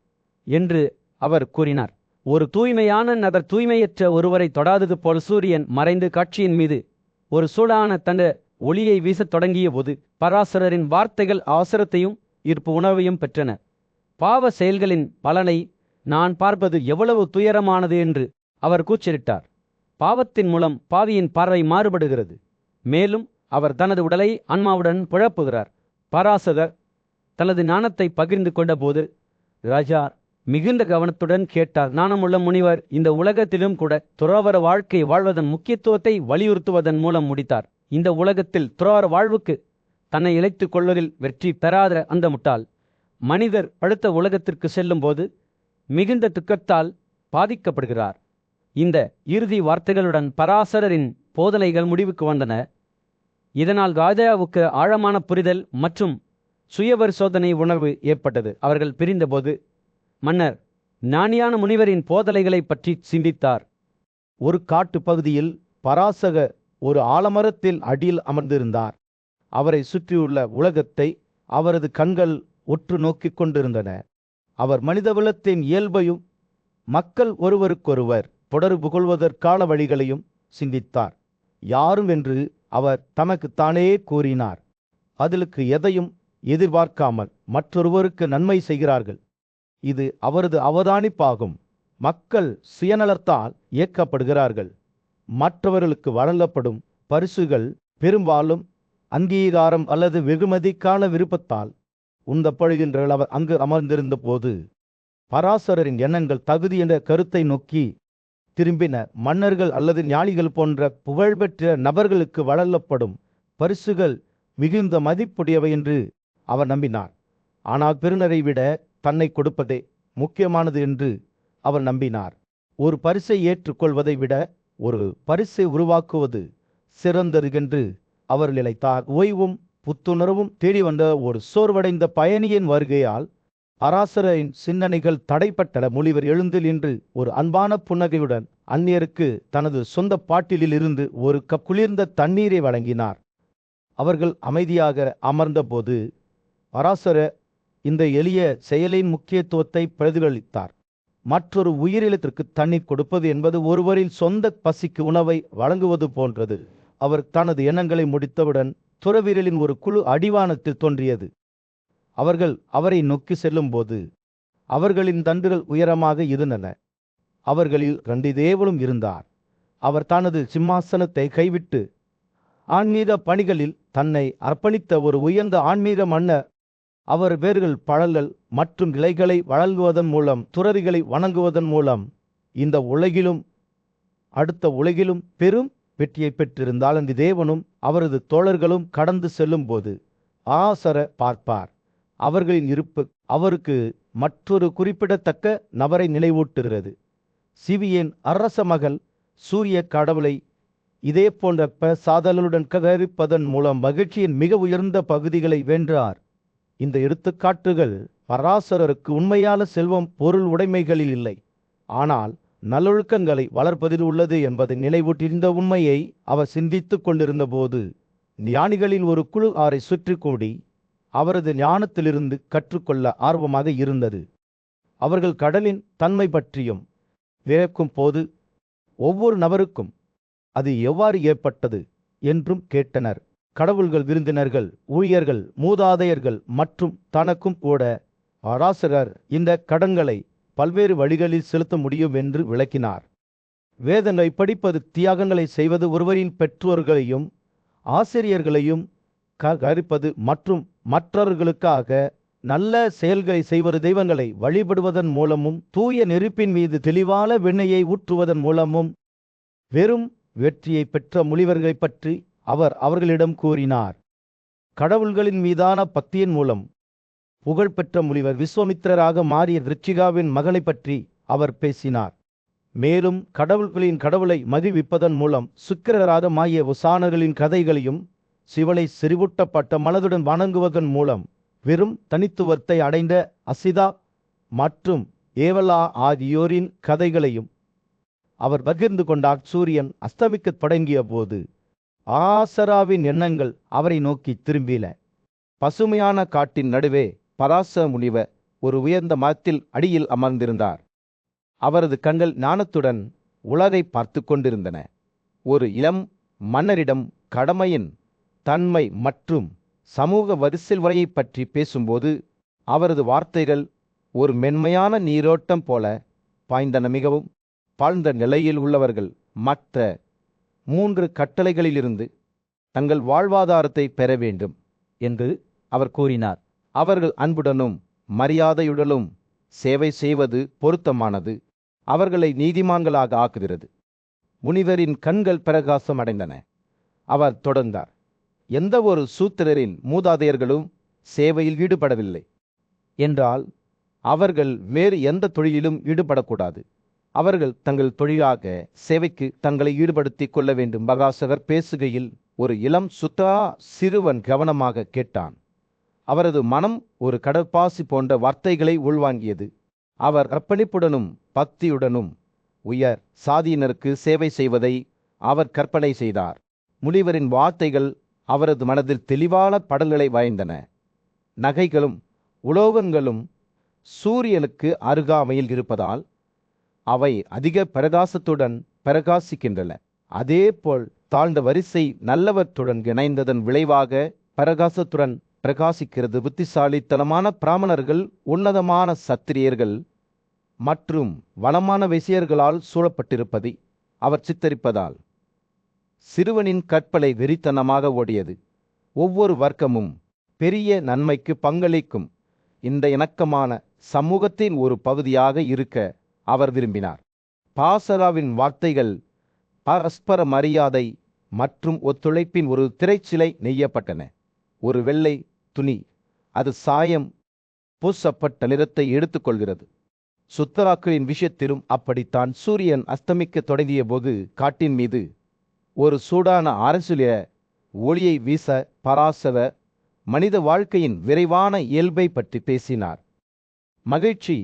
என்று அவர் கூறினார். ஒரு தூய்மையான நபர் தூய்மையற்ற ஒருவரை தொடாதது போல் சூரியன் மறைந்து காட்சியின் மீது ஒரு சூடான தந்த ஒளியை வீசத் தொடங்கிய போது பராசரரின் வார்த்தைகள் அவசரத்தையும் ஈர்ப்பு உணர்வையும் பெற்றன. பாவ செயல்களின் பலனை நான் பார்ப்பது எவ்வளவு துயரமானது என்று அவர் கூச்சலிட்டார். பாவத்தின் மூலம் பாவியின் பார்வை மாறுபடுகிறது. மேலும் அவர் தனது உடலை ஆன்மாவுடன் குழப்புகிறார். பராசரர் தனது ஞானத்தை பகிர்ந்து கொண்ட போது ராஜா மிகுந்த கவனத்துடன் கேட்டார். ஞானமுள்ள முனிவர் இந்த உலகத்திலும் கூட துறவற வாழ்க்கை வாழ்வதன் முக்கியத்துவத்தை வலியுறுத்துவதன் மூலம் முடித்தார். இந்த உலகத்தில் துறவற வாழ்வுக்கு தன்னை இழைத்துக் கொள்வதில் வெற்றி பெறாத அந்த முட்டாள் மனிதர் அடுத்த உலகத்திற்கு செல்லும் போது மிகுந்த துக்கத்தால் பாதிக்கப்படுகிறார். இந்த இறுதி வார்த்தைகளுடன் பராசரரின் போதனைகள் முடிவுக்கு வந்தன. இதனால் ராஜாவுக்கு ஆழமான புரிதல் மற்றும் சுயபரிசோதனை உணர்வு ஏற்பட்டது. அவர்கள் பிரிந்தபோது மன்னர் ஞானியான முனிவரின் போதனைகளை பற்றி சிந்தித்தார். ஒரு காட்டு பகுதியில் பராசகர் ஒரு ஆலமரத்தில் அடியில் அமர்ந்திருந்தார். அவரை சுற்றியுள்ள உலகத்தை அவரது கண்கள் உற்று நோக்கிக் கொண்டிருந்தன. அவர் மனிதகுலத்தின் இயல்பையும் மக்கள் ஒருவருக்கொருவர் தொடர்பு கொள்வதற்கான வழிகளையும் சிந்தித்தார். யாரும் என்று அவர் தமக்குத்தானே கூறினார். அதிலுக்கு எதையும் எதிர்பார்க்காமல் மற்றொருவருக்கு நன்மை செய்கிறார்கள். இது அவரது அவதானிப்பாகும். மக்கள் சுயநலத்தால் இயக்கப்படுகிறார்கள். மற்றவர்களுக்கு வழங்கப்படும் பரிசுகள் பெரும்பாலும் அங்கீகாரம் அல்லது வெகுமதிக்கான விருப்பத்தால் உந்தப்படுகின்றனர். அவர் அங்கு அமர்ந்திருந்த போது பராசரரின் எண்ணங்கள் தகுதி என்ற கருத்தை நோக்கி திரும்பின. மன்னர்கள் அல்லது ஞானிகள் போன்ற புகழ்பெற்ற நபர்களுக்கு வழங்கப்படும் பரிசுகள் மிகுந்த மதிப்புடையவை என்று அவர் நம்பினார். ஆனால் பெருநரை விட தன்னை கொடுப்பதே முக்கியமானது என்று அவர் நம்பினார். ஒரு பரிசை ஏற்றுக்கொள்வதை விட ஒரு பரிசை உருவாக்குவது சிறந்தது என்று அவர் நினைத்தார். ஓய்வும் புத்துணர்வும் தேடி வந்த ஒரு சோர்வடைந்த பயணியின் வருகையால் பராசரின் சிந்தனைகள் தடைப்பட்ட முனிவர் எழுந்து நின்று ஒரு அன்பான புன்னகையுடன் அந்நியருக்கு தனது சொந்த பாட்டிலில் இருந்து ஒரு கப் குளிர்ந்த தண்ணீரை வழங்கினார். அவர்கள் அமைதியாக அமர்ந்தபோது பராசரர் இந்த எளிய செயலின் முக்கியத்துவத்தை பிரதிபலித்தார். மற்றொரு உயிரினத்திற்கு தண்ணீர் கொடுப்பது என்பது ஒருவரின் சொந்த பசிக்கு உணவை வழங்குவது போன்றது. அவர் தனது எண்ணங்களை முடித்தவுடன் துறவீரலின் ஒரு குழு அடிவானத்தில் தோன்றியது. அவர்கள் அவரை நோக்கி செல்லும் போது அவர்களின் தண்டுகள் உயரமாக இருந்தன. அவர்களில் கண்டிதேவனும் இருந்தார். அவர் தனது சிம்மாசனத்தை கைவிட்டு ஆன்மீக பணிகளில் தன்னை அர்ப்பணித்த ஒரு உயர்ந்த ஆன்மீக மன்னர். அவர் வேர்கள் பழங்கள் மற்றும் இலைகளை வழங்குவதன் மூலம் துறவிகளை வணங்குவதன் மூலம் இந்த உலகிலும் அடுத்த உலகிலும் பெரும் வெற்றியை பெற்றிருந்தால் அந்த தேவனும் அவரது தோழர்களும் கடந்து செல்லும் போது ஆசர பார்ப்பார். அவர்களின் இருப்பு அவருக்கு மற்றொரு குறிப்பிடத்தக்க நபரை நினைவூட்டுகிறது. சிவியன் அரச மகள் சூரிய கடவுளை இதே போன்ற சாதலுடன் கரிப்பதன் மூலம் மகிழ்ச்சியின் மிக உயர்ந்த பகுதிகளை வென்றார். இந்த எடுத்துக்காட்டுகள் பராசரருக்கு உண்மையான செல்வம் பொருள் உடைமைகளில் இல்லை, ஆனால் நல்லொழுக்கங்களை வளர்ப்பதில் உள்ளது என்பதை நினைவூட்டியிருந்த உண்மையை அவர் சிந்தித்துக் கொண்டிருந்த போது ஞானிகளின் ஒரு குழு அவரை சுற்றி கூடி அவரது ஞானத்திலிருந்து கற்றுக்கொள்ள ஆர்வமாக இருந்தது. அவர்கள் கடலின் தன்மை பற்றியும் வியக்கும் போது ஒவ்வொரு நபருக்கும் அது எவ்வாறு ஏற்பட்டது என்றும் கேட்டனர். கடவுள்கள், விருந்தினர்கள், ஊழியர்கள், மூதாதையர்கள் மற்றும் தனக்கும் கூட பராசரர் இந்த கடன்களை பல்வேறு வழிகளில் செலுத்த முடியும் என்று விளக்கினார். வேதனை படிப்பது, தியாகங்களை செய்வது, ஒருவரின் பெற்றோர்களையும் ஆசிரியர்களையும் கரிப்பது மற்றும் மற்றவர்களுக்காக நல்ல செயல்களை செய்வது, தெய்வங்களை வழிபடுவதன் மூலமும் தூய நெருப்பின் மீது தெளிவான வெண்ணெயை ஊற்றுவதன் மூலமும் வெறும் வெற்றியை பெற்ற முனிவர்களை பற்றி அவர் அவர்களிடம் கூறினார். கடவுள்களின் மீதான பக்தியின் மூலம் புகழ்பெற்ற முனிவர் விஸ்வாமித்திரராக மாறிய ரிச்சிகாவின் மகளை பற்றி அவர் பேசினார். மேலும் கடவுள்களின் கடவுளை மதிவிப்பதன் மூலம் சுக்கிரராதமாகிய உசானர்களின் கதைகளையும் சிவனை செறிவூட்டப்பட்ட மனதுடன் வணங்குவதன் மூலம் வெறும் தனித்துவத்தை அடைந்த அசிதா மற்றும் ஏவலா ஆகியோரின் கதைகளையும் அவர் பகிர்ந்து கொண்டார். சூரியன் அஸ்தமிக்கத் தொடங்கிய போது ஆசராவின் எண்ணங்கள் அவரை நோக்கி திரும்பின. பசுமையான காட்டின் நடுவே பராச முனிவர் ஒரு உயர்ந்த மரத்தில் அடியில் அமர்ந்திருந்தார். அவரது கண்கள் ஞானத்துடன் உலகை பார்த்து கொண்டிருந்தன. ஒரு இளம் மன்னரிடம் கடமையின் தன்மை மற்றும் சமூக வரிசல் வரையை பற்றி பேசும்போது அவரது வார்த்தைகள் ஒரு மென்மையான நீரோட்டம் போல பாய்ந்தன. மிகவும் பாழ்ந்த நிலையில் உள்ளவர்கள் மற்ற 3 கட்டளைகளிலிருந்து தங்கள் வாழ்வாதாரத்தை பெற வேண்டும் என்று அவர் கூறினார். அவர்கள் அன்புடனும் மரியாதையுடனும் சேவை செய்வது பொருத்தமானது, அவர்களை நீதிமான்களாக ஆக்குகிறது. முனிவரின் கண்கள் பிரகாசம் அடைந்தன. அவர் தொடர்ந்தார், எந்த ஒரு சூத்திரரின் மூதாதையர்களும் சேவையில் ஈடுபடவில்லை என்றால் அவர்கள் வேறு எந்த தொழிலிலும் ஈடுபடக்கூடாது. அவர்கள் தங்கள் தொழிலாக சேவைக்கு தங்களை ஈடுபடுத்திக் கொள்ள வேண்டும். பகாசகர் பேசுகையில் ஒரு இளம் சுத்தா சிறுவன் கவனமாக கேட்டான். அவரது மனம் ஒரு கடற்பாசி போன்ற வார்த்தைகளை உள்வாங்கியது. அவர் அர்ப்பணிப்புடனும் பக்தியுடனும் உயர் சாதியினருக்கு சேவை செய்வதை அவர் கற்பனை செய்தார். முனிவரின் வார்த்தைகள் அவரது மனதில் தெளிவான படங்களை வாய்ந்தன. நகைகளும் உலோகங்களும் சூரியனுக்கு அருகாமையில் இருப்பதால் அவை அதிக பிரகாசத்துடன் பிரகாசிக்கின்றன. அதேபோல் தாழ்ந்த வரிசை நல்லவற்றுடன் இணைந்ததன் விளைவாக பிரகாசத்துடன் பிரகாசிக்கிறது. புத்திசாலித்தனமான பிராமணர்கள் உன்னதமான சத்திரியர்கள் மற்றும் வளமான வைசியர்களால் சூழப்பட்டிருப்பதை அவர் சித்தரிப்பதால் சிறுவனின் கற்பனை வெறித்தனமாக ஓடியது. ஒவ்வொரு வர்க்கமும் பெரிய நன்மைக்கு பங்களிக்கும் இந்த இணக்கமான சமூகத்தின் ஒரு பகுதியாக இருக்க அவர் விரும்பினார். பாசராவின் வார்த்தைகள் பரஸ்பர மரியாதை மற்றும் ஒத்துழைப்பின் ஒரு திரைச்சிலை நெய்யப்பட்டன. ஒரு வெள்ளை துணி அது சாயம் பூசப்பட்ட நிறத்தை எடுத்துக்கொள்கிறது. சுத்தராக்களின் விஷயத்திலும் அப்படித்தான். சூரியன் அஸ்தமிக்க தொடங்கிய போது காட்டின் மீது ஒரு சூடான அரசுலிய ஒளியை வீச பராசவர் மனித வாழ்க்கையின் விரைவான இயல்பை பற்றி பேசினார். மகிழ்ச்சி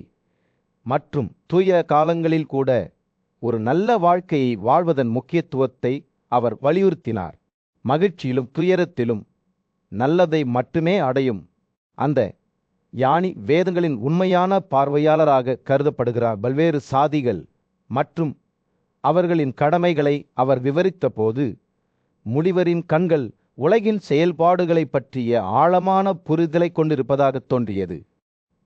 மற்றும் தூய காலங்களில் கூட ஒரு நல்ல வாழ்க்கையை வாழ்வதன் முக்கியத்துவத்தை அவர் வலியுறுத்தினார். மகிழ்ச்சியிலும் துயரத்திலும் நல்லதை மட்டுமே அடையும் அந்த ஞானி வேதங்களின் உண்மையான பார்வையாளராக கருதப்படுகிறார். பல்வேறு சாதிகள் மற்றும் அவர்களின் கடமைகளை அவர் விவரித்த போது முனிவரின் கண்கள் உலகின் செயல்பாடுகளை பற்றிய ஆழமான புரிதலை கொண்டிருப்பதாக தோன்றியது.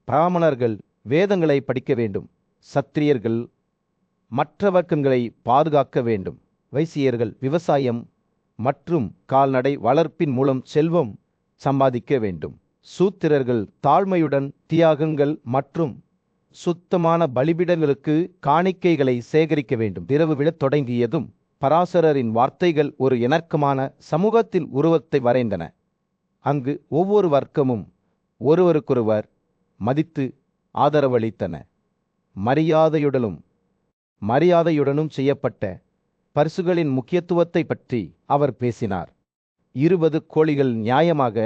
பிராமணர்கள் வேதங்களை படிக்க வேண்டும், சத்திரியர்கள் மற்ற வர்க்கங்களை பாதுகாக்க வேண்டும், வைசியர்கள் விவசாயம் மற்றும் கால்நடை வளர்ப்பின் மூலம் செல்வம் சம்பாதிக்க வேண்டும், சூத்திரர்கள் தாழ்மையுடன் தியாகங்கள் மற்றும் சுத்தமான பலிபீடங்களுக்கு காணிக்கைகளை சேகரிக்க வேண்டும். இரவு விழத் தொடங்கியதும் பராசரரின் வார்த்தைகள் ஒரு இணக்கமான சமூகத்தின் உருவத்தை வரைந்தன. அங்கு ஒவ்வொரு வர்க்கமும் ஒருவருக்கொருவர் மதித்து ஆதரவளித்தன. மரியாதையுடனும் செய்யப்பட்ட பரிசுகளின் முக்கியத்துவத்தை பற்றி அவர் பேசினார். 20 கோழிகள் நியாயமாக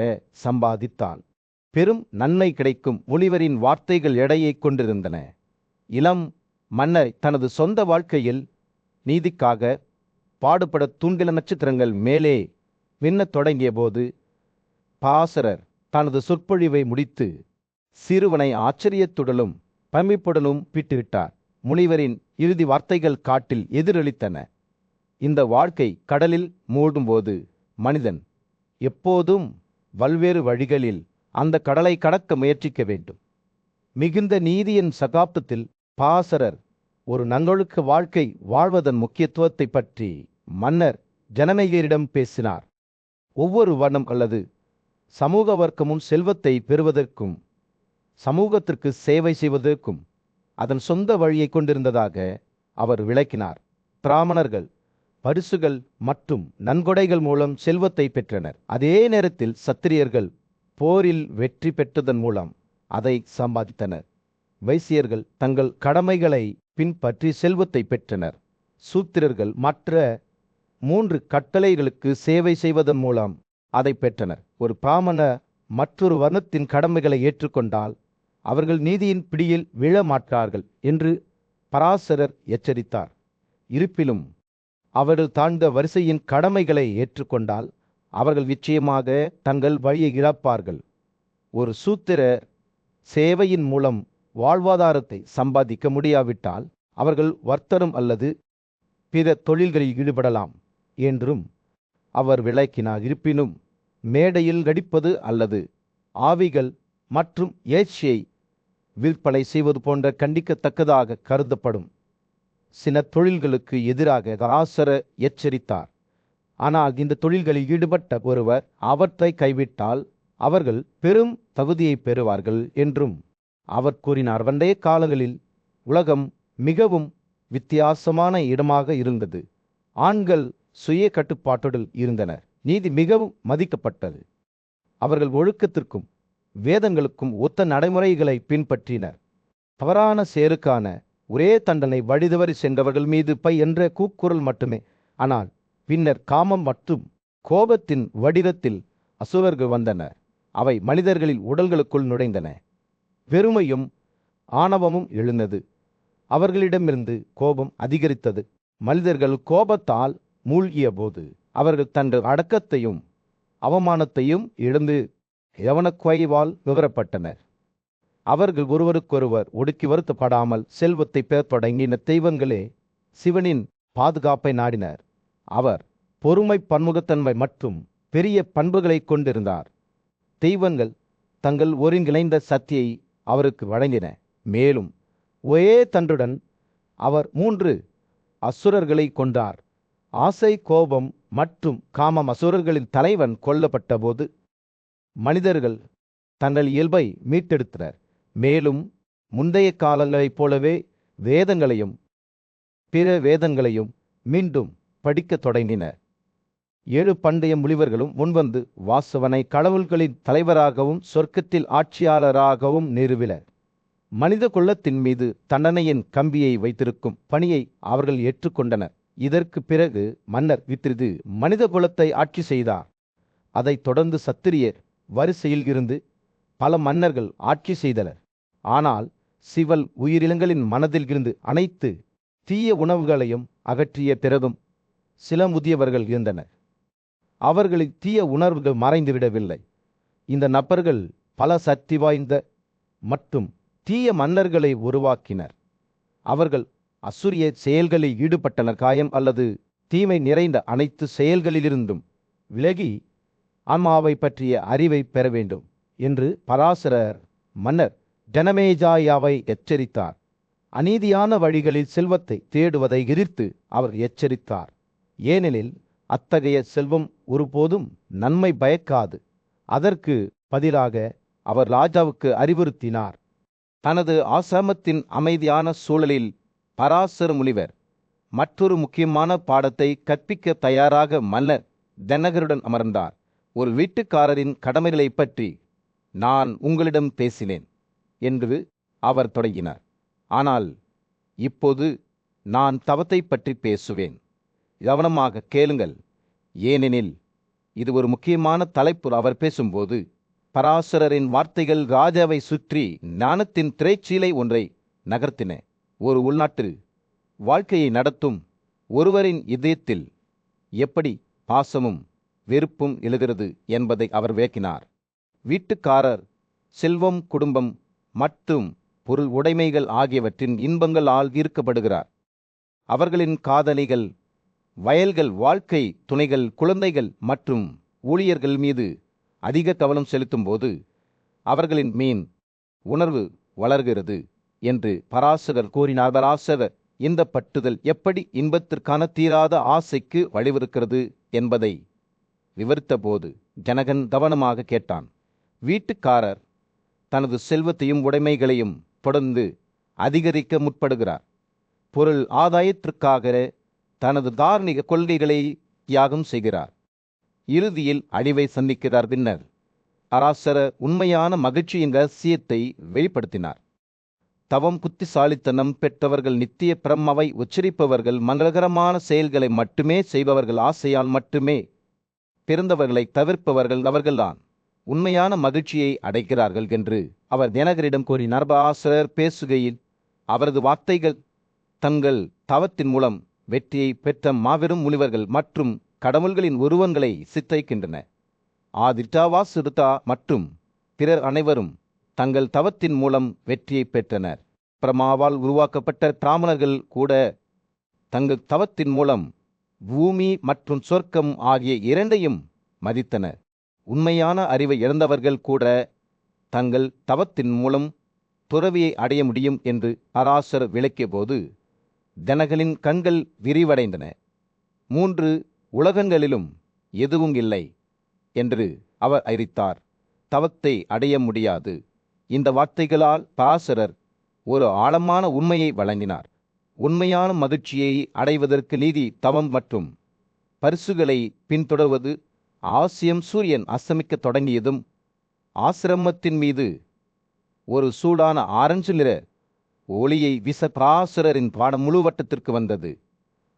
சம்பாதித்தான் பெரும் நன்மை கிடைக்கும். முனிவரின் வார்த்தைகள் எடையை கொண்டிருந்தன. இளம் மன்னர் தனது சொந்த வாழ்க்கையில் நீதிக்காக பாடுபட தூண்டில நட்சத்திரங்கள் மேலே விண்ணத் தொடங்கிய போது பாசரர் தனது சொற்பொழிவை முடித்து சிறுவனை ஆச்சரியத்துடனும் பிரமிப்புடனும் விட்டுவிட்டார். முனிவரின் இறுதி வார்த்தைகள் காட்டில் எதிரொலித்தன. இந்த வாழ்க்கை கடலில் மூழ்கும்போது மனிதன் எப்போதும் பல்வேறு வழிகளில் அந்த கடலை கடக்க முயற்சிக்க வேண்டும். மிகுந்த நீதியின் சகாப்தத்தில் பாசரர் ஒரு நல்லொழுக்க வாழ்க்கை வாழ்வதன் முக்கியத்துவத்தை பற்றி மன்னர் ஜனநேயரிடம் பேசினார். ஒவ்வொரு வர்ணம் அல்லது சமூக வர்க்கமும் செல்வத்தை பெறுவதற்கும் சமூகத்திற்கு சேவை செய்வதற்கும் அதன் சொந்த வழியை கொண்டிருந்ததாக அவர் விளக்கினார். பிராமணர்கள் பரிசுகள் மற்றும் நன்கொடைகள் மூலம் செல்வத்தை பெற்றனர். அதே நேரத்தில் சத்திரியர்கள் போரில் வெற்றி பெற்றதன் மூலம் அதை சம்பாதித்தனர். வைசியர்கள் தங்கள் கடமைகளை பின்பற்றி செல்வத்தை பெற்றனர். சூத்திரர்கள் மற்ற 3 கட்டளைகளுக்கு சேவை செய்வதன் மூலம் அதை பெற்றனர். ஒரு பிராமணர் மற்றொரு வர்ணத்தின் கடமைகளை ஏற்றுக்கொண்டால் அவர்கள் நீதியின் பிடியில் விழ மாட்டார்கள் என்று பராசரர் எச்சரித்தார். இருப்பினும் அவர்கள் தாழ்ந்த வரிசையின் கடமைகளை ஏற்றுக்கொண்டால் அவர்கள் நிச்சயமாக தங்கள் வழியை இழப்பார்கள். ஒரு சூத்திரர் சேவையின் மூலம் வாழ்வாதாரத்தை சம்பாதிக்க முடியாவிட்டால் அவர்கள் வர்த்தகம் அல்லது பிற தொழில்களில் ஈடுபடலாம் என்றும் அவர் விளக்கினார். இருப்பினும் மேடையில் நடிப்பது அல்லது ஆவிகள் மற்றும் ஏச்சியை விற்பனை செய்வது போன்ற கண்டிக்கத்தக்கதாக கருதப்படும் சில தொழில்களுக்கு எதிராக பராசரர் எச்சரித்தார். ஆனால் இந்த தொழில்களில் ஈடுபட்ட ஒருவர் அவற்றை கைவிட்டால் அவர்கள் பெரும் தகுதியை பெறுவார்கள் என்றும் அவர் கூறினார். பண்டைய காலங்களில் உலகம் மிகவும் வித்தியாசமான இடமாக இருந்தது. ஆண்கள் சுய கட்டுப்பாட்டுடன் இருந்தனர். நீதி மிகவும் மதிக்கப்பட்டது. அவர்கள் ஒழுக்கத்திற்கும் வேதங்களுக்கும் ஒத்த நடைமுறைகளை பின்பற்றினர். தவறான சேருக்கான ஒரே தண்டனை வழிதவறி சென்றவர்கள் மீது பை என்ற கூக்குரல் மட்டுமே. ஆனால் பின்னர் காமம் மற்றும் கோபத்தின் வடிவத்தில் அசுரர்கள் வந்தனர். அவை மனிதர்களின் உடல்களுக்குள் நுழைந்தன. பெருமையும் ஆணவமும் எழுந்தது. அவர்களிடமிருந்து கோபம் அதிகரித்தது. மனிதர்கள் கோபத்தால் மூழ்கிய போது அவர்கள் தங்கள் அடக்கத்தையும் அவமானத்தையும் இழந்து யவனக்குறைவால் விவரப்பட்டனர். அவர்கள் ஒருவருக்கொருவர் ஒடுக்கி வருத்தப்படாமல் செல்வத்தை பெறத் தொடங்கின. தெய்வங்களே சிவனின் பாதுகாப்பை நாடினர். அவர் பொறுமை, பன்முகத்தன்மை மற்றும் பெரிய பண்புகளை கொண்டிருந்தார். தெய்வங்கள் தங்கள் ஒருங்கிணைந்த சக்தியை அவருக்கு வழங்கின. மேலும் ஒரே தன்றுடன் அவர் 3 அசுரர்களை கொன்றார். ஆசை, கோபம் மற்றும் காமம் அசுரர்களின் தலைவன் கொல்லப்பட்ட போது மனிதர்கள் தங்கள் இயல்பை மீட்டெடுத்தனர். மேலும் முந்தைய காலங்களைப் போலவே வேதங்களையும் பிற வேதங்களையும் மீண்டும் படிக்கத் தொடங்கினர். 7 பண்டைய முனிவர்களும் முன்வந்து வாசவனை கடவுள்களின் தலைவராகவும் சொர்க்கத்தில் ஆட்சியாளராகவும் நிறுவினர். மனித குலத்தின் மீது தண்டனையின் கம்பியை வைத்திருக்கும் பணியை அவர்கள் ஏற்றுக்கொண்டனர். இதற்கு பிறகு மன்னர் வித்ருது மனித குலத்தை ஆட்சி செய்தார். அதைத் தொடர்ந்து சத்திரியர் வரிசையில் இருந்து பல மன்னர்கள் ஆட்சி செய்தனர். ஆனால் சிவல் உயிரினங்களின் மனதில் இருந்து அனைத்து தீய உணவுகளையும் அகற்றிய பிறகும் சில முதியவர்கள் இருந்தனர். அவர்களின் தீய உணர்வுகள் மறைந்துவிடவில்லை. இந்த நபர்கள் பல சக்தி வாய்ந்த மற்றும் தீய மன்னர்களை உருவாக்கினர். அவர்கள் அசுரிய செயல்களில் ஈடுபட்டனர். காயம் அல்லது தீமை நிறைந்த அனைத்து செயல்களிலிருந்தும் விலகி ஆன்மாவை பற்றிய அறிவை பெற வேண்டும் என்று பராசரர் மன்னர் ஜனமேஜாயாவை எச்சரித்தார். அநீதியான வழிகளில் செல்வத்தை தேடுவதை எதிர்த்து அவர் எச்சரித்தார். ஏனெனில் அத்தகைய செல்வம் ஒருபோதும் நன்மை பயக்காது. அதற்கு பதிலாக அவர் ராஜாவுக்கு அறிவுறுத்தினார். தனது ஆசிரமத்தின் அமைதியான சூழலில் பராசர முனிவர் மற்றொரு முக்கியமான பாடத்தை கற்பிக்க தயாராக மன்னர் ஜனகருடன் அமர்ந்தார். ஒரு வீட்டுக்காரரின் கடமைகளை பற்றி நான் உங்களிடம் பேசினேன் என்று அவர் தொடங்கினார். ஆனால் இப்போது நான் தவத்தை பற்றி பேசுவேன். கவனமாக கேளுங்கள், ஏனெனில் இது ஒரு முக்கியமான தலைப்பு. அவர் பேசும்போது பராசரரின் வார்த்தைகள் ராஜாவை சுற்றி ஞானத்தின் திரைச்சீலை ஒன்றை நகர்த்தின. ஒரு உள்நாட்டு வாழ்க்கையை நடத்தும் ஒருவரின் இதயத்தில் எப்படி பாசமும் வெறுப்பும் எழுகிறது என்பதை அவர் விளக்கினார். வீட்டுக்காரர் செல்வம், குடும்பம் மற்றும் பொருள் உடைமைகள் ஆகியவற்றின் இன்பங்களால் ஈர்க்கப்படுகிறார். அவர்களின் காதலிகள், வயல்கள், வாழ்க்கை துணைகள், குழந்தைகள் மற்றும் ஊழியர்கள் மீது அதிக கவனம் செலுத்தும் போது அவர்களின் உணர்வு வளர்கிறது என்று பராசரர் கூறினார். பராசரர் இந்த பட்டுதல் எப்படி இன்பத்திற்கான தீராத ஆசைக்கு வழிவகுக்கிறது என்பதை விவரித்தபோது ஜனகன் கவனமாக கேட்டான். வீட்டுக்காரர் தனது செல்வத்தையும் உடைமைகளையும் தொடர்ந்து அதிகரிக்க முற்படுகிறார். பொருள் ஆதாயத்திற்காக தனது தார்மீக கொள்கைகளை தியாகம் செய்கிறார். இறுதியில் அழிவை சந்திக்கிறார். பின்னர் பராசரர் உண்மையான மகிழ்ச்சியின் ரகசியத்தை வெளிப்படுத்தினார். தவம் புத்திசாலித்தனம் பெற்றவர்கள் நித்திய பிரம்மாவை உச்சரிப்பவர்கள் மங்களகரமான செயல்களை மட்டுமே செய்பவர்கள் ஆசையால் மட்டுமே பிறந்தவர்களை தவிர்ப்பவர்கள் அவர்கள்தான் உண்மையான மகிழ்ச்சியை அடைக்கிறார்கள் என்று அவர் தினகரிடம் கூறினார். பராசரர் பேசுகையில் அவரது வார்த்தைகள் தங்கள் தவத்தின் மூலம் வெற்றியை பெற்ற மாபெரும் முனிவர்கள் மற்றும் கடவுள்களின் உருவங்களை சித்தரிக்கின்றன. ஆதித்தா வாசுதா மற்றும் பிறர் அனைவரும் தங்கள் தவத்தின் மூலம் வெற்றியை பெற்றனர். பிரமாவால் உருவாக்கப்பட்ட பிராமணர்கள் கூட தங்கள் தவத்தின் மூலம் பூமி மற்றும் சொர்க்கம் ஆகிய இரண்டையும் மதித்தனர். உண்மையான அறிவை இழந்தவர்கள் கூட தங்கள் தவத்தின் மூலம் துறவியை அடைய முடியும் என்று பராசர் விளக்கிய போது ஜனகளின் கண்கள் விரிவடைந்தன. 3 உலகங்களிலும் எதுவும் இல்லை என்று அவர் அறிவித்தார். தவத்தை அடைய முடியாது. இந்த வார்த்தைகளால் பராசரர் ஒரு ஆழமான உண்மையை வழங்கினார். உண்மையான மகிழ்ச்சியை அடைவதற்கு நீதி, தவம் மற்றும் பரிசுகளை பின்தொடர்வது அவசியம். சூரியன் அஸ்தமிக்க தொடங்கியதும் ஆசிரமத்தின் மீது ஒரு சூடான ஆரஞ்சு நிற ஒளியை வீச பராசரரின் பாடம் முழு வட்டத்திற்கு வந்தது.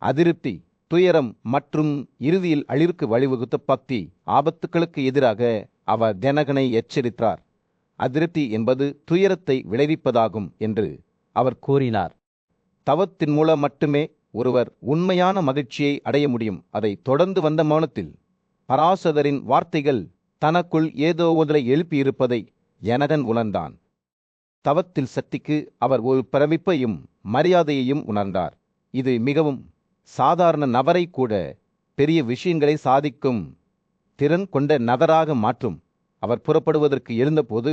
அதிருப்தி, துயரம் மற்றும் இறுதியில் அழிவுக்கு வழிவகுத்த பக்தி ஆபத்துக்களுக்கு எதிராக அவர் ஜனகனை எச்சரித்தார். அதிருப்தி என்பது துயரத்தை விளைவிப்பதாகும் என்று அவர் கூறினார். தவத்தின் மூலம் மட்டுமே ஒருவர் உண்மையான மகிழ்ச்சியை அடைய முடியும். அதை தொடர்ந்து வந்த மௌனத்தில் பராசரரின் வார்த்தைகள் தனக்குள் ஏதோ ஒன்றை எழுப்பியிருப்பதை ஜனகன் உணர்ந்தான். தவத்தில் சக்திக்கு அவர் ஒரு பிரமிப்பையும் மரியாதையையும் உணர்ந்தார். இது மிகவும் சாதாரண நபரை கூட பெரிய விஷயங்களை சாதிக்கும் திறன் கொண்ட நபராக மாற்றும். அவர் புறப்படுவதற்கு எழுந்தபோது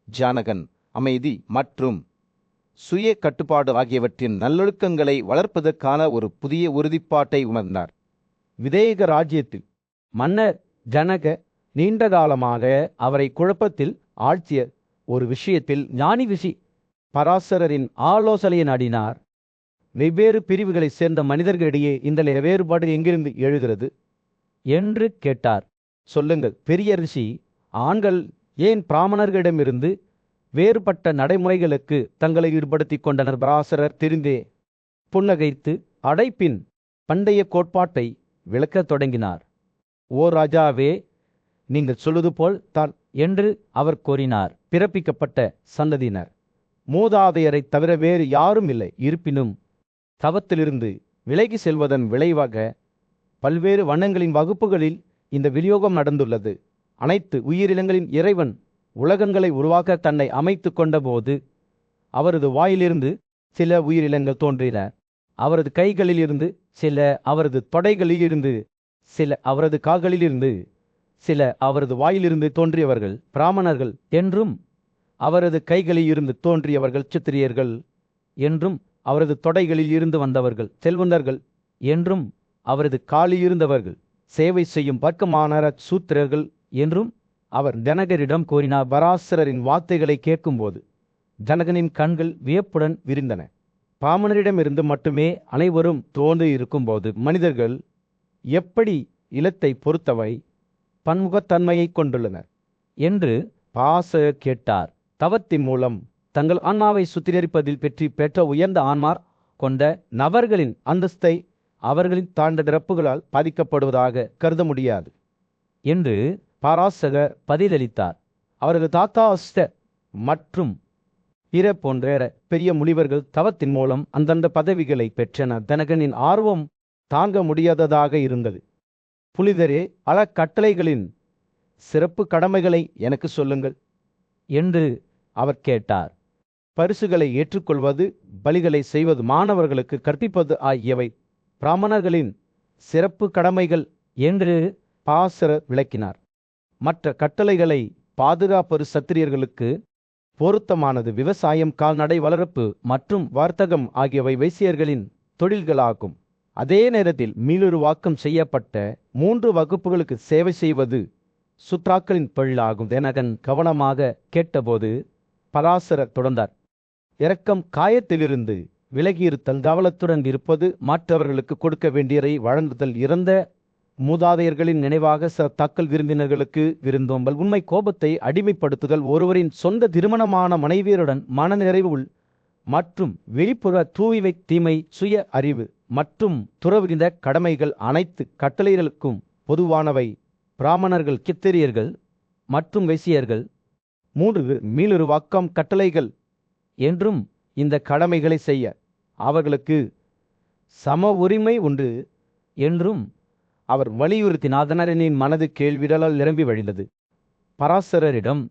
ஜனகன் அமைதி மற்றும் சுய கட்டுப்பாடு ஆகியவற்றின் நல்லொழுக்கங்களை வளர்ப்பதற்கான ஒரு புதிய உறுதிப்பாட்டை உணர்ந்தார். விதேக ராஜ்யத்தில் மன்னர் ஜனக நீண்ட காலமாக அவரை குழப்பத்தில் ஆழ்த்திய ஒரு விஷயத்தில் ஞானி ரிஷி பராசரரின் ஆலோசனையை நாடினார். வெவ்வேறு பிரிவுகளைச் சேர்ந்த மனிதர்களிடையே இந்த வேறுபாடு எங்கிருந்து எழுகிறது என்று கேட்டார். சொல்லுங்கள் பெரிய ரிஷி, ஆண்கள் ஏன் பிராமணர்களிடமிருந்து வேறுபட்ட நடைமுறைகளுக்கு தங்களை ஈடுபடுத்திக் கொண்டனர்? பராசரர் தெரிந்தே புன்னகைத்து அடைப்பின் பண்டைய கோட்பாட்டை விளக்கத் தொடங்கினார். ஓ ராஜாவே, நீங்கள் சொல்வது போல் தான் என்று அவர் கூறினார். பிறப்பிக்கப்பட்ட சந்ததியினர் மூதாதையரைத் தவிர வேறு யாரும் இல்லை. இருப்பினும் தவத்திலிருந்து விலகி செல்வதன் விளைவாக பல்வேறு வண்ணங்களின் வகுப்புகளில் இந்த விநியோகம் நடந்துள்ளது. அனைத்து உயிரினங்களின் இறைவன் உலகங்களை உருவாக்க தன்னை அமைத்து கொண்டபோது அவரது வாயிலிருந்து சில உயிரினங்கள் தோன்றின. அவரது கைகளிலிருந்து சில, அவரது தொடைகளிலிருந்து சில, அவரது கால்களிலிருந்து சில அவரது வாயிலிருந்து தோன்றியவர்கள் பிராமணர்கள் என்றும், அவரது கைகளில் இருந்து தோன்றியவர்கள் சத்திரியர்கள் என்றும், அவரது தொடைகளில் இருந்து வந்தவர்கள் செல்வந்தர்கள் என்றும், அவரது காலில் இருந்தவர்கள் சேவை செய்யும் வர்க்கமான சூத்திரர்கள் என்றும் அவர் ஜனகரிடம் கூறினார். பராசரரின் வார்த்தைகளை கேட்கும்போது ஜனகனின் கண்கள் வியப்புடன் விரிந்தன. பிராமணரிடமிருந்து மட்டுமே அனைவரும் தோன்றி இருக்கும்போது மனிதர்கள் எப்படி இலத்தை பொறுத்தவை பன்முகத்தன்மையை கொண்டுள்ளனர் என்று பராசரர் கேட்டார். தவத்தின் மூலம் தங்கள் ஆன்மாவை சுத்திகரிப்பதில் வெற்றி பெற்ற உயர்ந்த ஆன்மா கொண்ட நபர்களின் அந்தஸ்தை அவர்களின் தாழ்ந்த பிறப்புகளால் பாதிக்கப்படுவதாக கருத முடியாது என்று பராசரர் பதிலளித்தார். அவரது தாத்தா மற்றும் பிற போன்ற பெரிய முனிவர்கள் தவத்தின் மூலம் அந்தந்த பதவிகளை பெற்றனர். ஜனகனின் ஆர்வம் தாங்க முடியாததாக இருந்தது. புனிதரே, பல கட்டளைகளின் சிறப்பு கடமைகளை எனக்கு சொல்லுங்கள் என்று அவர் கேட்டார். பரிசுகளை ஏற்றுக்கொள்வது, பலிகளை செய்வது, மாணவர்களுக்கு கற்பிப்பது ஆகியவை பிராமணர்களின் சிறப்பு கடமைகள் என்று பராசரர் விளக்கினார். மற்ற கட்டளைகளை பாதுகாப்பது சத்திரியர்களுக்கு பொருத்தமானது. விவசாயம், கால்நடை வளர்ப்பு மற்றும் வர்த்தகம் ஆகியவை வைசியர்களின் தொழில்களாகும். அதே நேரத்தில் மீளுருவாக்கம் செய்யப்பட்ட 3 வகுப்புகளுக்கு சேவை செய்வது சுத்ராக்களின் தொழிலாகும். ஜனகன் கவனமாக கேட்டபோது பராசரர் தொடர்ந்தார். இரக்கம், காயத்திலிருந்து விலகியிருத்தல், கவலத்துடன் இருப்பது, மற்றவர்களுக்கு கொடுக்க வேண்டியதை வழங்குதல், இறந்த மூதாதையர்களின் நினைவாக தக்கல் விருந்தினர்களுக்கு விருந்தோம்பல், உண்மை, கோபத்தை அடிமைப்படுத்துதல், ஒருவரின் சொந்த திருமணமான மனைவியருடன் மனநிறைவு மற்றும் வெளிப்புற தூய்மை தீமை சுய அறிவு மற்றும் துறவிருந்த கடமைகள் அனைத்து கட்டளைகளுக்கும் பொதுவானவை. பிராமணர்கள் கித்திரியர்கள் மற்றும் வைசியர்கள் 3 மீளுருவாக்கம் கட்டளைகள் என்றும் இந்த கடமைகளை செய்ய அவர்களுக்கு சம உரிமை உண்டு என்றும் அவர் வலியுறுத்தினாதனரின் மனது கேள்விடலால் நிரம்பி வழிந்தது. பராசரரிடம்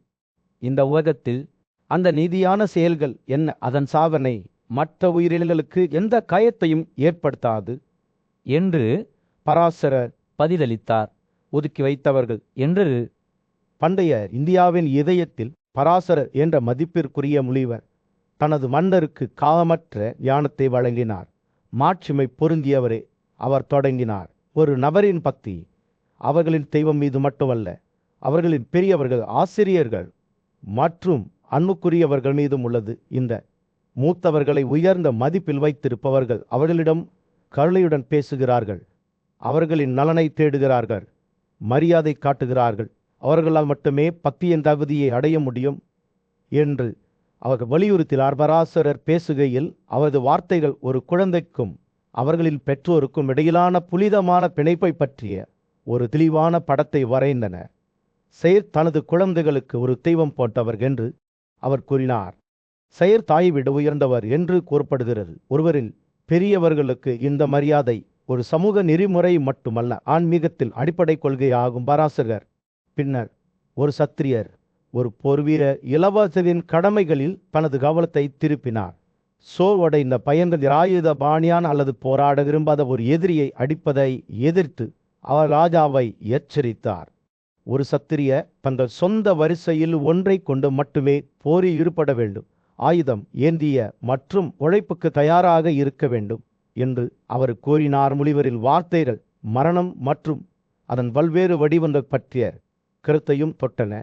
இந்த உலகத்தில் அந்த நீதியான செயல்கள் என்ன? அதன் சாதனை மற்ற உயிரினங்களுக்கு எந்த காயத்தையும் ஏற்படுத்தாது என்று பராசரர் பதிலளித்தார். ஒதுக்கி வைத்தவர்கள். என்று பண்டைய இந்தியாவின் இதயத்தில் பராசரர் என்ற மதிப்பிற்குரிய முனிவர் தனது மன்னருக்கு காமற்ற ஞானத்தை வழங்கினார். மாட்சிமை பொருந்தியவரே அவர் தொடங்கினார். ஒரு நபரின் பக்தி அவர்களின் தெய்வம் மீது மட்டுமல்ல, அவர்களின் பெரியவர்கள், ஆசிரியர்கள் மற்றும் அன்புக்குரியவர்கள் மீதும் உள்ளது. இந்த மூத்தவர்களை உயர்ந்த மதிப்பில் வைத்திருப்பவர்கள் அவர்களிடம் கருணையுடன் பேசுகிறார்கள், அவர்களின் நலனை தேடுகிறார்கள், மரியாதை காட்டுகிறார்கள். அவர்களால் மட்டுமே பக்தியின் தகுதியை அடைய முடியும் என்று அவர்கள் வலியுறுத்தினார். பராசரர் பேசுகையில் அவரது வார்த்தைகள் ஒரு குழந்தைக்கும் அவர்களின் பெற்றோருக்கும் இடையிலான புனிதமான பிணைப்பை பற்றிய ஒரு தெளிவான படத்தை வரைந்தன. செயற் தனது குழந்தைகளுக்கு ஒரு தெய்வம் போன்றவர் என்று அவர் கூறினார். செயற் தாயை விட உயர்ந்தவர் என்று கூறப்படுகிறது. ஒருவரின் பெரியவர்களுக்கு இந்த மரியாதை ஒரு சமூக நெறிமுறை மட்டுமல்ல, ஆன்மீகத்தில் அடிப்படை கொள்கையாகும். பராசரர் பின்னர் ஒரு சத்திரியர், ஒரு போர்வீரர், இளவரசரின் கடமைகளில் தனது கவனத்தை திருப்பினார். சோர்வடைந்த பயன்கள் ஆயுத பாணியான அல்லது போராட விரும்பாத ஒரு எதிரியை அடிப்பதை எதிர்த்து அவர் ராஜாவை எச்சரித்தார். ஒரு சத்திரிய தங்கள் சொந்த வரிசையில் ஒன்றை கொண்டு மட்டுமே போரில் ஈடுபட வேண்டும், ஆயுதம் ஏந்திய மற்றும் உழைப்புக்கு தயாராக இருக்க வேண்டும் என்று அவர் கூறினார். முனிவரின் வார்த்தைகள் மரணம் மற்றும் அதன் பல்வேறு வடிவங்கள் பற்றிய கருத்தையும் தொட்டன.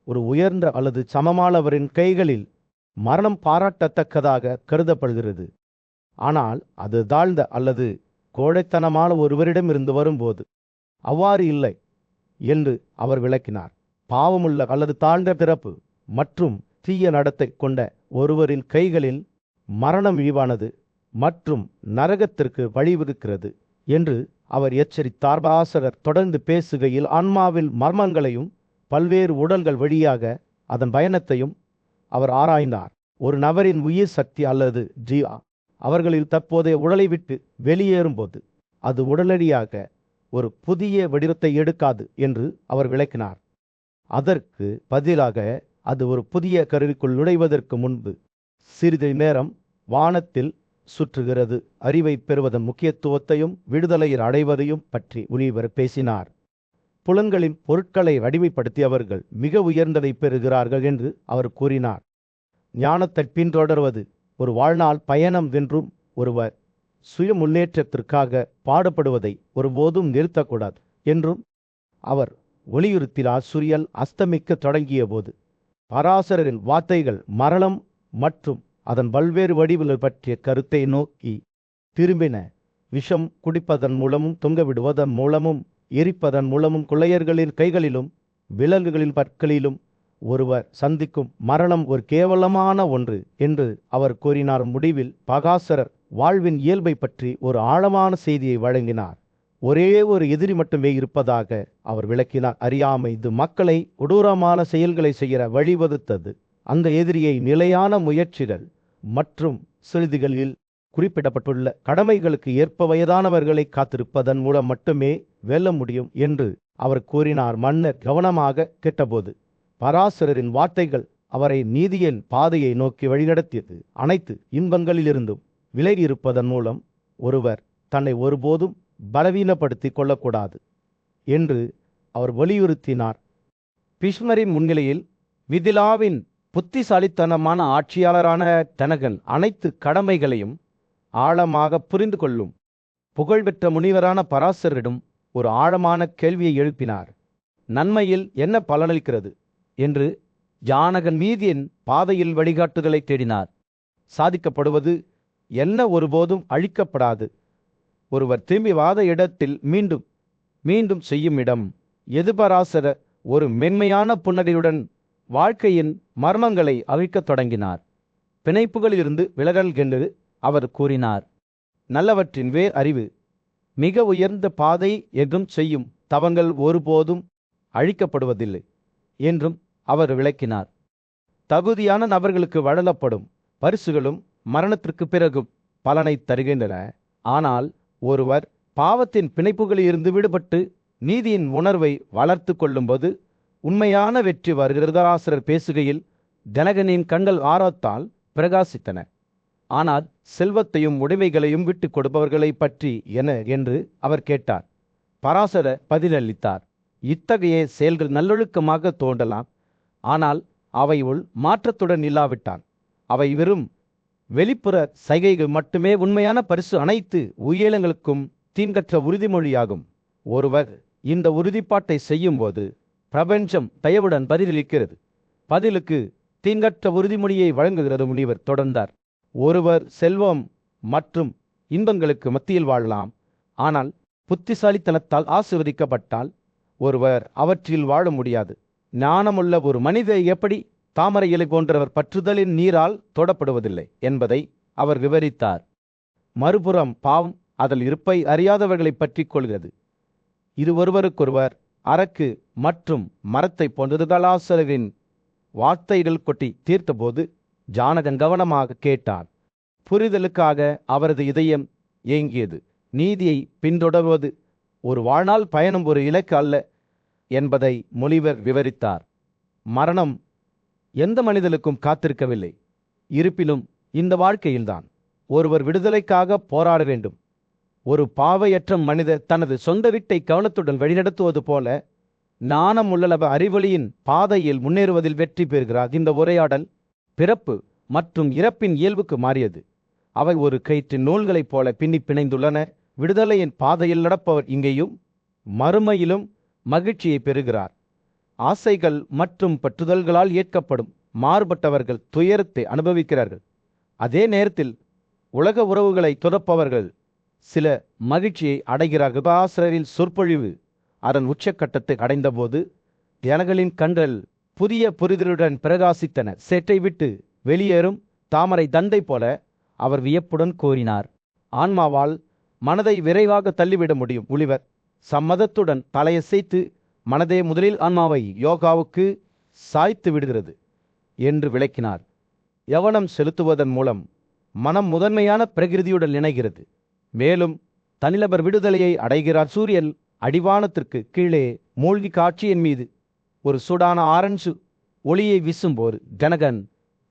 ஒரு உயர்ந்த அல்லது சமமானவரின் கைகளில் மரணம் பாராட்டத்தக்கதாக கருதப்படுகிறது, ஆனால் அது தாழ்ந்த அல்லது கோழைத்தனமான ஒருவரிடமிருந்து வரும்போது அவ்வாறு இல்லை என்று அவர் விளக்கினார். பாவமுள்ள அல்லது தாழ்ந்த பிறப்பு மற்றும் தீய நடத்தை கொண்ட ஒருவரின் கைகளில் மரணம் இழிவானது மற்றும் நரகத்திற்கு வழிவகுக்கிறது என்று அவர் எச்சரித்தார். பராசரர் தொடர்ந்து பேசுகையில் ஆன்மாவில் மர்மங்களையும் பல்வேறு உடல்கள் வழியாக அதன் பயணத்தையும் அவர் ஆராய்ந்தார். ஒரு நபரின் உயிர் சக்தி அல்லது ஜீவா அவர்களில் தற்போதைய உடலை விட்டு வெளியேறும்போது அது உடனடியாக ஒரு புதிய வடிவத்தை எடுக்காது என்று அவர் விளக்கினார். அதற்கு பதிலாக அது ஒரு புதிய கருவிக்குள் நுழைவதற்கு முன்பு சிறிது நேரம் வானத்தில் சுற்றுகிறது. அறிவை பெறுவதன் முக்கியத்துவத்தையும் விடுதலையில் அடைவதையும் பற்றி முனிவர் பேசினார். புலன்களின் பொருட்களை அடிமைப்படுத்தியவர்கள் மிக உயர்ந்ததை பெறுகிறார்கள் என்று அவர் கூறினார். ஞானத்தை பின்தொடர்வது ஒரு வாழ்நாள் பயணம் என்றும் ஒருவர் சுய முன்னேற்றத்திற்காக பாடுபடுவதை ஒருபோதும் நிறுத்தக்கூடாது என்றும் அவர் வலியுறுத்தினார். சூரியன் அஸ்தமிக்க தொடங்கிய போது பராசரரின் வார்த்தைகள் மரணம் மற்றும் அதன் பல்வேறு வடிவுகள் பற்றிய கருத்தை நோக்கி திரும்பின. விஷம் குடிப்பதன் மூலமும் தொங்கவிடுவதன் மூலமும் எரிப்பதன் மூலமும் கொள்ளையர்களின் கைகளிலும் விலங்குகளின் பற்களிலும் ஒருவர் சந்திக்கும் மரணம் ஒரு கேவலமான ஒன்று என்று அவர் கூறினார். முடிவில் பராசரர் வாழ்வின் இயல்பை பற்றி ஒரு ஆழமான செய்தியை வழங்கினார். ஒரே ஒரு எதிரி மட்டுமே இருப்பதாக அவர் விளக்கினார். அறியாமை இது மக்களை கொடூரமான செயல்களை செய்ய வழிவகுத்தது. அந்த எதிரியை நிலையான முயற்சிகள் மற்றும் சிறுதிகளில் குறிப்பிடப்பட்டுள்ள கடமைகளுக்கு ஏற்ப வயதானவர்களை காத்திருப்பதன் மூலம் மட்டுமே வெல்ல முடியும் என்று அவர் கூறினார். மன்னர் கவனமாக கேட்டபோது பராசரரின் வார்த்தைகள் அவரை நீதியின் பாதையை நோக்கி வழிநடத்தியது. அனைத்து இன்பங்களிலிருந்தும் விலகி இருப்பதன் மூலம் ஒருவர் தன்னை ஒருபோதும் பலவீனப்படுத்தி கொள்ளக்கூடாது என்று அவர் வலியுறுத்தினார். பீஷ்மரின் முன்னிலையில் மிதிலாவின் புத்திசாலித்தனமான ஆட்சியாளரான தனகன் அனைத்து கடமைகளையும் ஆழமாக புரிந்து கொள்ளும் புகழ்பெற்ற முனிவரான பராசரிடம் ஒரு ஆழமான கேள்வியை எழுப்பினார். நன்மையில் என்ன பலனளிக்கிறது என்று ஜானகன் மீதியின் பாதையில் வழிகாட்டுதலை தேடினார். சாதிக்கப்படுவது என்ன ஒருபோதும் அழிக்கப்படாது. ஒருவர் திரும்பி வாத இடத்தில் மீண்டும் மீண்டும் செய்யும் இடம் எது? பராசரர் ஒரு மென்மையான புன்னகையுடன் வாழ்க்கையின் மர்மங்களை அவிழ்க்கத் தொடங்கினார். பிணைப்புகளிலிருந்து விலகல் என்று அவர் கூறினார். நல்லவற்றின் வேர் அறிவு. மிக உயர்ந்த பாதை என்றும் செய்யும் தவங்கள் ஒருபோதும் அழிக்கப்படுவதில்லை என்றும் அவர் விளக்கினார். தகுதியான நபர்களுக்கு வழங்கப்படும் பரிசுகளும் மரணத்திற்கு பிறகும் பலனை தருகின்றன. ஆனால் ஒருவர் பாவத்தின் பிணைப்புகளிலிருந்து விடுபட்டு நீதியின் உணர்வை வளர்த்து கொள்ளும்போது உண்மையான வெற்றி வருகிறதாசிரியர் பேசுகையில், ஜனகனின் கண்கள் ஆரோத்தால் பிரகாசித்தன. ஆனால் செல்வத்தையும் உடைமைகளையும் விட்டு கொடுப்பவர்களை பற்றி என்ன என்று அவர் கேட்டார். பராசர பதிலளித்தார், இத்தகைய செயல்கள் நல்லொழுக்கமாக தோன்றலாம், ஆனால் அவை உள் மாற்றத்துடன் இல்லாவிட்டால் அவை வெறும் வெளிப்புற சைகைகள் மட்டுமே. உண்மையான பரிசு அனைத்து உயிரினங்களுக்கும் தீங்கற்ற உறுதிமொழியாகும். ஒருவர் இந்த உறுதிப்பாட்டை செய்யும்போது பிரபஞ்சம் தயவுடன் பதிலளிக்கிறது. பதிலுக்கு தீங்கற்ற உறுதிமொழியை வழங்குகிறது. முனிவர் தொடர்ந்தார், ஒருவர் செல்வம் மற்றும் இன்பங்களுக்கு மத்தியில் வாழலாம், ஆனால் புத்திசாலித்தனத்தால் ஆசீர்வதிக்கப்பட்டால் ஒருவர் அவற்றில் வாழ முடியாது. ஞானமுள்ள ஒரு மனிதர் எப்படி தாமரை இலை போன்றவர் பற்றுதலின் நீரால் தொடப்படுவதில்லை என்பதை அவர் விவரித்தார். மறுபுறம் பாவம் அதில் இருப்பை அறியாதவர்களை பற்றி கொள்கிறது. இது ஒருவருக்கொருவர் அரக்கு மற்றும் மரத்தை போன்றதாலாசரின் வார்த்தைகள் கொட்டி தீர்த்தபோது ஜானகன் கவனமாக கேட்டார். புரிதலுக்காக அவரது இதயம் ஏங்கியது. நீதியை பின்தொடர்வது ஒரு வாழ்நாள் பயணம், ஒரு இலக்கு அல்ல என்பதை முனிவர் விவரித்தார். மரணம் எந்த மனிதனுக்கும் காத்திருக்கவில்லை. இருப்பினும் இந்த வாழ்க்கையில்தான் ஒருவர் விடுதலைக்காக போராட வேண்டும். ஒரு பாவையற்ற மனிதர் தனது சொந்த வீட்டை கவனத்துடன் வழிநடத்துவது போல ஞானமுள்ள அறிவொளியின் பாதையில் முன்னேறுவதில் வெற்றி பெறுகிறார். இந்த உரையாடல் பிறப்பு மற்றும் இறப்பின் இயல்புக்கு மாறியது. அவை ஒரு கயிற்றின் நூல்களைப் போல பின்னி பிணைந்துள்ளன. விடுதலையின் பாதையில் நடப்பவர் இங்கேயும் மறுமையிலும் மகிழ்ச்சியை பெறுகிறார். ஆசைகள் மற்றும் பற்றுதல்களால் ஏற்கப்படும் மாறுபட்டவர்கள் துயரத்தை அனுபவிக்கிறார்கள். அதே நேரத்தில் உலக உறவுகளை துறப்பவர்கள் சில மகிழ்ச்சியை அடைகிறார்கள். ஆசிரியரின் சொற்பொழிவு அதன் உச்சக்கட்டத்தை அடைந்தபோது ஜனங்களின் கண்கள் புதிய புரிதலுடன் பிரகாசித்தன. சேற்றை விட்டு வெளியேறும் தாமரை தந்தை போல அவர் வியப்புடன் கூறினார், ஆன்மாவால் மனதை விரைவாக தள்ளிவிட முடியும். முனிவர் சம்மதத்துடன் தலையசைத்து, மனதே முதலில் ஆன்மாவை யோகாவுக்கு சாய்த்து விடுகிறது என்று விளக்கினார். யவனம் செலுத்துவதன் மூலம் மனம் முதன்மையான பிரகிருதியுடன் இணைகிறது. மேலும் தனிநபர் விடுதலையை அடைகிறார். சூரியன் அடிவானத்திற்கு கீழே மூழ்கி காட்சியின் மீது ஒரு சூடான ஆரஞ்சு ஒளியை வீசும்போது ஜனகன்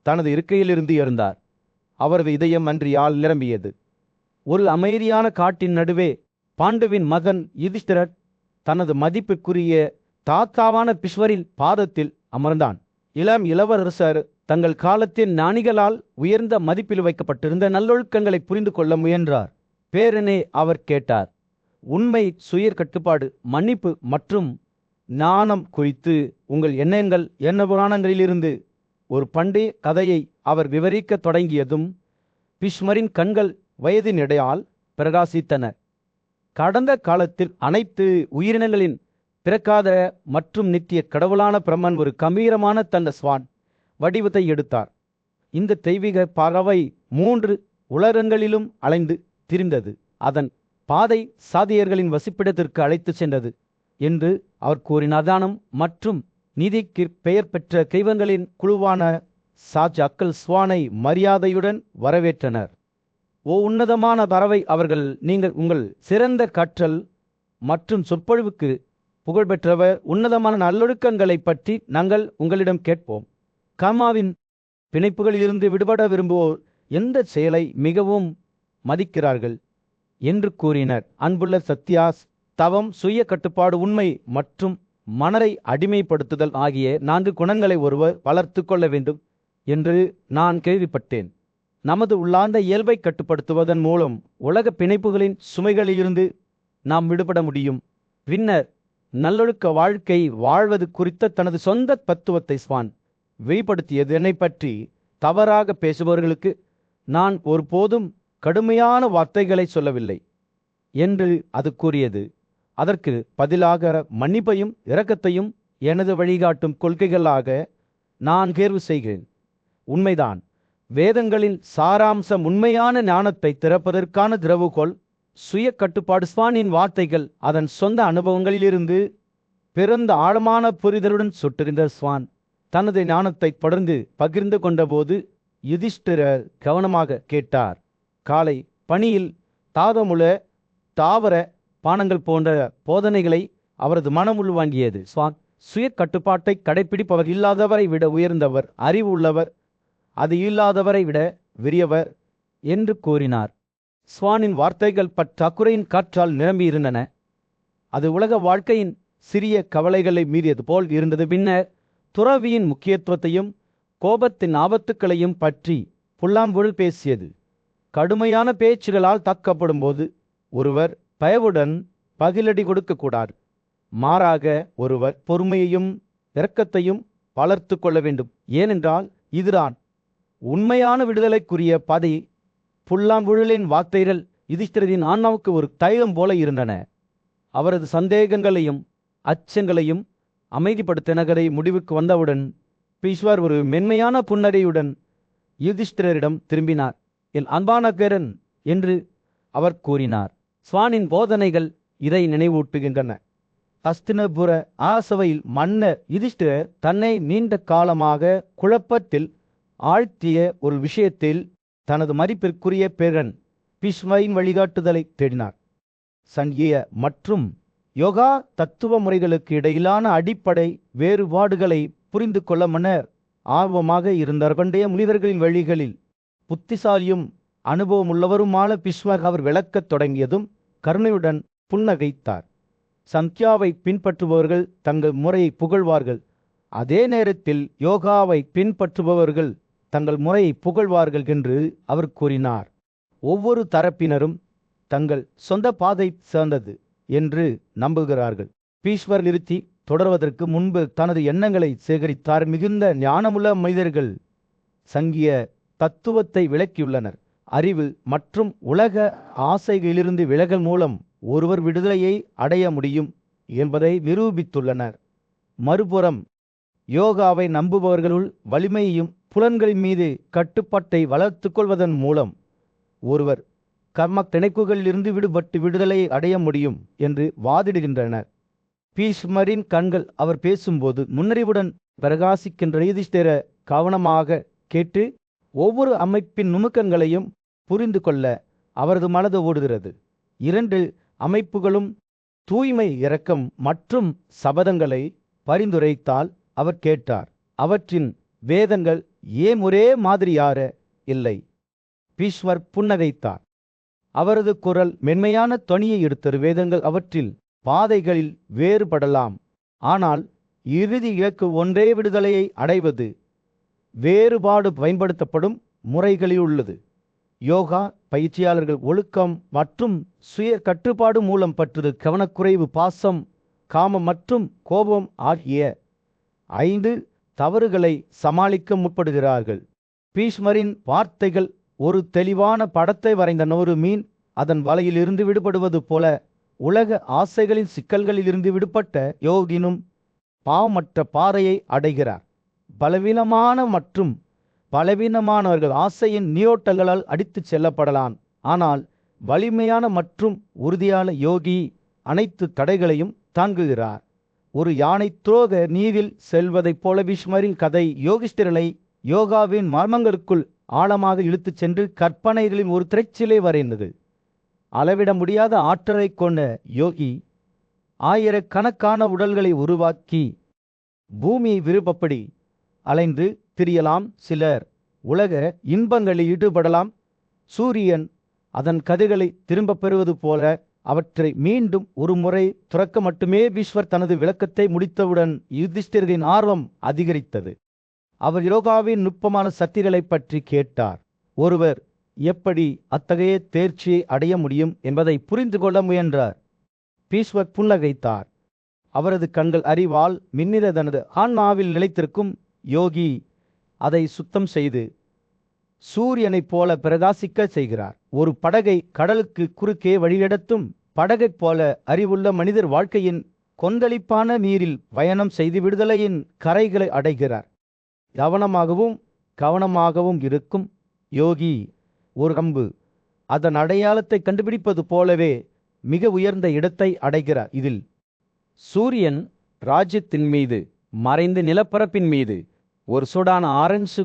தனது இருக்கையிலிருந்து எழுந்தார். அவரது இதயம் நன்றியால் நிரம்பியது. ஒரு அமைதியான காட்டின் நடுவே பாண்டுவின் மகன் யுதிஷ்டிரர் தனது மதிப்புக்குரிய தாத்தாவான பிஷ்வரின் பாதத்தில் அமர்ந்தான். இளம் இளவரசர் தங்கள் காலத்தின் ஞானிகளால் உயர்ந்த மதிப்பில் வைக்கப்பட்டிருந்த நல்லொழுக்கங்களை புரிந்து கொள்ள முயன்றார். பேரனே, அவர் கேட்டார், உண்மை, சுய கட்டுப்பாடு, மன்னிப்பு மற்றும் ஞானம் குறித்து உங்கள் எண்ணங்கள் என்ன? புராணங்களிலிருந்து ஒரு பண்டைய கதையை அவர் விவரிக்க தொடங்கியதும் பிஷ்மரின் கண்கள் வயதின் இடையால் பிரகாசித்தன. கடந்த காலத்தில் அனைத்து உயிரினங்களின் பிறக்காத மற்றும் நித்திய கடவுளான பிரம்மன் ஒரு கம்பீரமான தந்த ஸ்வான் வடிவத்தை எடுத்தார். இந்த தெய்வீக பறவை 3 உலகங்களிலும் அலைந்து திரிந்தது. அதன் பாதை சாதியர்களின் வசிப்பிடத்திற்கு அழைத்து சென்றது என்று அவர் கூறினார். தானம் மற்றும் நீதிக்கு பெயர் பெற்ற தெய்வங்களின் குழுவான சாஜாக்கள் ஸ்வானை மரியாதையுடன் வரவேற்றனர். ஓ உன்னதமான பறவை அவர்கள், நீங்கள் உங்கள் சிறந்த கற்றல் மற்றும் சொற்பொழிவுக்கு புகழ்பெற்றவர். உன்னதமான நல்லொழுக்கங்களை பற்றி நாங்கள் உங்களிடம் கேட்போம். கர்மாவின் பிணைப்புகளிலிருந்து விடுபட விரும்புவோர் எந்த செயலை மிகவும் மதிக்கிறார்கள் என்று கூறினர். அன்புள்ள சத்யாஸ், தவம், சுய கட்டுப்பாடு, உண்மை மற்றும் மனதை அடிமைப்படுத்துதல் ஆகிய 4 குணங்களை ஒருவர் வளர்த்து கொள்ள வேண்டும் என்று நான் கேள்விப்பட்டேன். நமது உள்ளார்ந்த இயல்பை கட்டுப்படுத்துவதன் மூலம் உலக பிணைப்புகளின் சுமைகளிலிருந்து நாம் விடுபட முடியும். பின்னர் நல்லொழுக்க வாழ்க்கை வாழ்வது குறித்த தனது சொந்த தத்துவத்தை ஸ்வான் வெளிப்படுத்தியது. என்னை பற்றி தவறாக பேசுபவர்களுக்கு நான் ஒருபோதும் கடுமையான வார்த்தைகளை சொல்லவில்லை என்று அது கூறியது. அதற்கு பதிலாக மன்னிப்பையும் இரக்கத்தையும் எனது வழிகாட்டும் கொள்கைகளாக நான் தேர்வு செய்கிறேன். உண்மைதான், வேதங்களின் சாராம்சம் உண்மையான ஞானத்தை திறப்பதற்கான திறவுகோல் சுய கட்டுப்பாடு. ஸ்வானின் வார்த்தைகள் அதன் சொந்த அனுபவங்களிலிருந்து பிறந்த ஆழமான புரிதலுடன் சுட்டறிந்த ஸ்வான் தனது ஞானத்தை தொடர்ந்து பகிர்ந்து கொண்டபோது யுதிஷ்டிரர் கவனமாக கேட்டார். காலை பணியில் தாதமுல தாவர பானங்கள் போன்ற போதனைகளை அவரது மனம் உள்வாங்கியது. ஸ்வான் சுய கட்டுப்பாட்டை கடைப்பிடிப்பவர் இல்லாதவரை விட உயர்ந்தவர், அறிவு உள்ளவர், அது இல்லாதவரை விட விரியவர் என்று கூறினார். ஸ்வானின் வார்த்தைகள் பற்றாக்குறையின் காற்றால் நிரம்பியிருந்தன. அது உலக வாழ்க்கையின் சிறிய கவலைகளை மீறியது போல் இருந்தது. பின்னர் துறவியின் முக்கியத்துவத்தையும் கோபத்தின் ஆபத்துக்களையும் பற்றி புல்லாங்குழல் பேசியது. கடுமையான பேச்சுகளால் தாக்கப்படும் போது ஒருவர் பயவுடன் பகிலடி கொடுக்கக்கூடாது. மாறாக ஒருவர் பொறுமையையும் இரக்கத்தையும் வளர்த்து கொள்ள வேண்டும். ஏனென்றால் இதுதான் உண்மையான விடுதலைக்குரிய பாதை. புல்லாங்குழலின் வார்த்தைகள் யுதிஷ்டிரரின் ஆன்மாவுக்கு ஒரு தைலம் போல இருந்தன. அவரது சந்தேகங்களையும் அச்சங்களையும் அமைதிப்படுத்த நகரை முடிவுக்கு வந்தவுடன் பீஷ்வர் ஒரு மென்மையான புன்னகையுடன் யுதிஷ்டிரரிடம் திரும்பினார். என் அன்பான பேரன் என்று அவர் கூறினார். ஸ்வானின் போதனைகள் இதை நினைவூட்டுகின்றன. ஹஸ்தினபுர ஆசவையில் மன்னர் யுதிஷ்டிரர் தன்னை நீண்ட காலமாக குழப்பத்தில் ஆழ்த்திய ஒரு விஷயத்தில் தனது மதிப்பிற்குரிய பேரன் பீஷ்மரின் வழிகாட்டுதலை தேடினார். சங்கிய மற்றும் யோகா தத்துவ முறைகளுக்கு இடையிலான அடிப்படை வேறுபாடுகளை புரிந்து கொள்ள மன்னர் ஆர்வமாக இருந்தார். பண்டைய முனிவர்களின் வழிகளில் புத்திசாலியும் அனுபவமுள்ளவருமான பீஷ்மர் அவர் விளக்கத் தொடங்கியதும் கருணையுடன் புன்னகைத்தார். சந்தியாவை பின்பற்றுபவர்கள் தங்கள் முறையை புகழ்வார்கள், அதே நேரத்தில் யோகாவை பின்பற்றுபவர்கள் தங்கள் முறையை புகழ்வார்கள் என்று அவர் கூறினார். ஒவ்வொரு தரப்பினரும் தங்கள் சொந்த பாதை சேர்ந்தது என்று நம்புகிறார்கள். பீஷ்வர் நிறுத்தி தொடர்வதற்கு முன்பு தனது எண்ணங்களை சேகரித்தார். மிகுந்த ஞானமுள்ள மனிதர்கள் சங்கிய தத்துவத்தை விளக்கியுள்ளனர். அறிவு மற்றும் உலக ஆசைகளிலிருந்து விலகல் மூலம் ஒருவர் விடுதலையை அடைய முடியும் என்பதை நிரூபித்துள்ளனர். மறுபுறம் யோகாவை நம்புபவர்களுள் வலிமையையும் புலன்களின் மீது கட்டுப்பாட்டை வளர்த்து கொள்வதன் மூலம் ஒருவர் கர்ம திணைப்புகளிலிருந்து விடுபட்டு விடுதலையை அடைய முடியும் என்று வாதிடுகின்றனர். பீஷ்மரின் கண்கள் அவர் பேசும்போது முன்னறிவுடன் பிரகாசிக்கின்ற யுதிஷ்டிர கவனமாக கேட்டு ஒவ்வொரு அமைப்பின் நுணுக்கங்களையும் புரிந்து கொள்ள அவரது மனது ஓடுகிறது. 2 அமைப்புகளும் தூய்மை, இரக்கம் மற்றும் சபதங்களை பரிந்துரைத்தால் அவர் கேட்டார். அவற்றின் வேதங்கள் ஏன் ஒரே மாதிரியாக இல்லை? பீஷ்வர் புன்னகைத்தார். அவரது குரல் மென்மையான தொனியை எடுத்தது. வேதங்கள் அவற்றில் பாதைகளில் வேறுபடலாம், ஆனால் இறுதி இலக்கு ஒன்றே, விடுதலையை அடைவது. வேறுபாடு பயன்படுத்தப்படும் முறைகளில் உள்ளது. யோகா பயிற்சியாளர்கள் ஒழுக்கம் மற்றும் சுய கட்டுப்பாடு மூலம் பற்றுதல், கவனக்குறைவு, பாசம், காமம் மற்றும் கோபம் ஆகிய 5 தவறுகளை சமாளிக்க முற்படுகிறார்கள். பீஷ்மரின் வார்த்தைகள் ஒரு தெளிவான படத்தை வரைந்தன. ஒரு மீன் அதன் வலையில் இருந்து விடுபடுவது போல உலக ஆசைகளின் சிக்கல்களிலிருந்து விடுபட்ட யோகினும் பாவமற்ற பாறையை அடைகிறார். பலவீனமான மற்றும் பலவீனமானவர்கள் ஆசையின் நீரோட்டங்களால் அடித்துச் செல்லப்படலாம், ஆனால் வலிமையான மற்றும் உறுதியான யோகி அனைத்து தடைகளையும் தாங்குகிறார். ஒரு யானை துரோக நீரில் செல்வதைப் போல பீஷ்மரின் கதை யோகிஷ்டிரலை யோகாவின் மர்மங்களுக்குள் ஆழமாக இழுத்துச் சென்று கற்பனைகளின் ஒரு திரைச்சிலை வரைந்தது. அளவிட முடியாத ஆற்றலை கொண்ட யோகி ஆயிரக்கணக்கான உடல்களை உருவாக்கி பூமியை விருப்பப்படி அலைந்து திரியலாம். சிலர் உலக இன்பங்களில் ஈடுபடலாம். சூரியன் அதன் கதிர்களை திரும்பப் பெறுவது போல அவற்றை மீண்டும் ஒரு முறை துறக்க மட்டுமே. பீஷ்வர் தனது விளக்கத்தை முடித்தவுடன் யுதிஷ்டிரரின் ஆர்வம் அதிகரித்தது. அவர் யோகாவின் நுட்பமான சக்திகளை பற்றி கேட்டார். ஒருவர் எப்படி அத்தகைய தேர்ச்சியை அடைய முடியும் என்பதை புரிந்து கொள்ள முயன்றார். பீஷ்வர் புன்னகைத்தார். அவரது கண்கள் அறிவால் மின்னிற தனது ஆன்மாவில் நிலைத்திருக்கும் யோகி அதை சுத்தம் செய்து சூரியனைப் போல பிரகாசிக்க செய்கிறார். ஒரு படகை கடலுக்கு குறுக்கே வழிநடத்தும் படகைப் போல அறிவுள்ள மனிதர் வாழ்க்கையின் கொந்தளிப்பான நீரில் பயணம் செய்து விடுதலையின் கரைகளை அடைகிறார். கவனமாகவும் இருக்கும் யோகி ஒரு கம்பு அதன் அடையாளத்தை கண்டுபிடிப்பது போலவே மிக உயர்ந்த இடத்தை அடைகிறார். இதில் சூரியன் ராஜ்யத்தின் மீது மறைந்து நிலப்பரப்பின் மீது ஒரு சூடான ஆரஞ்சு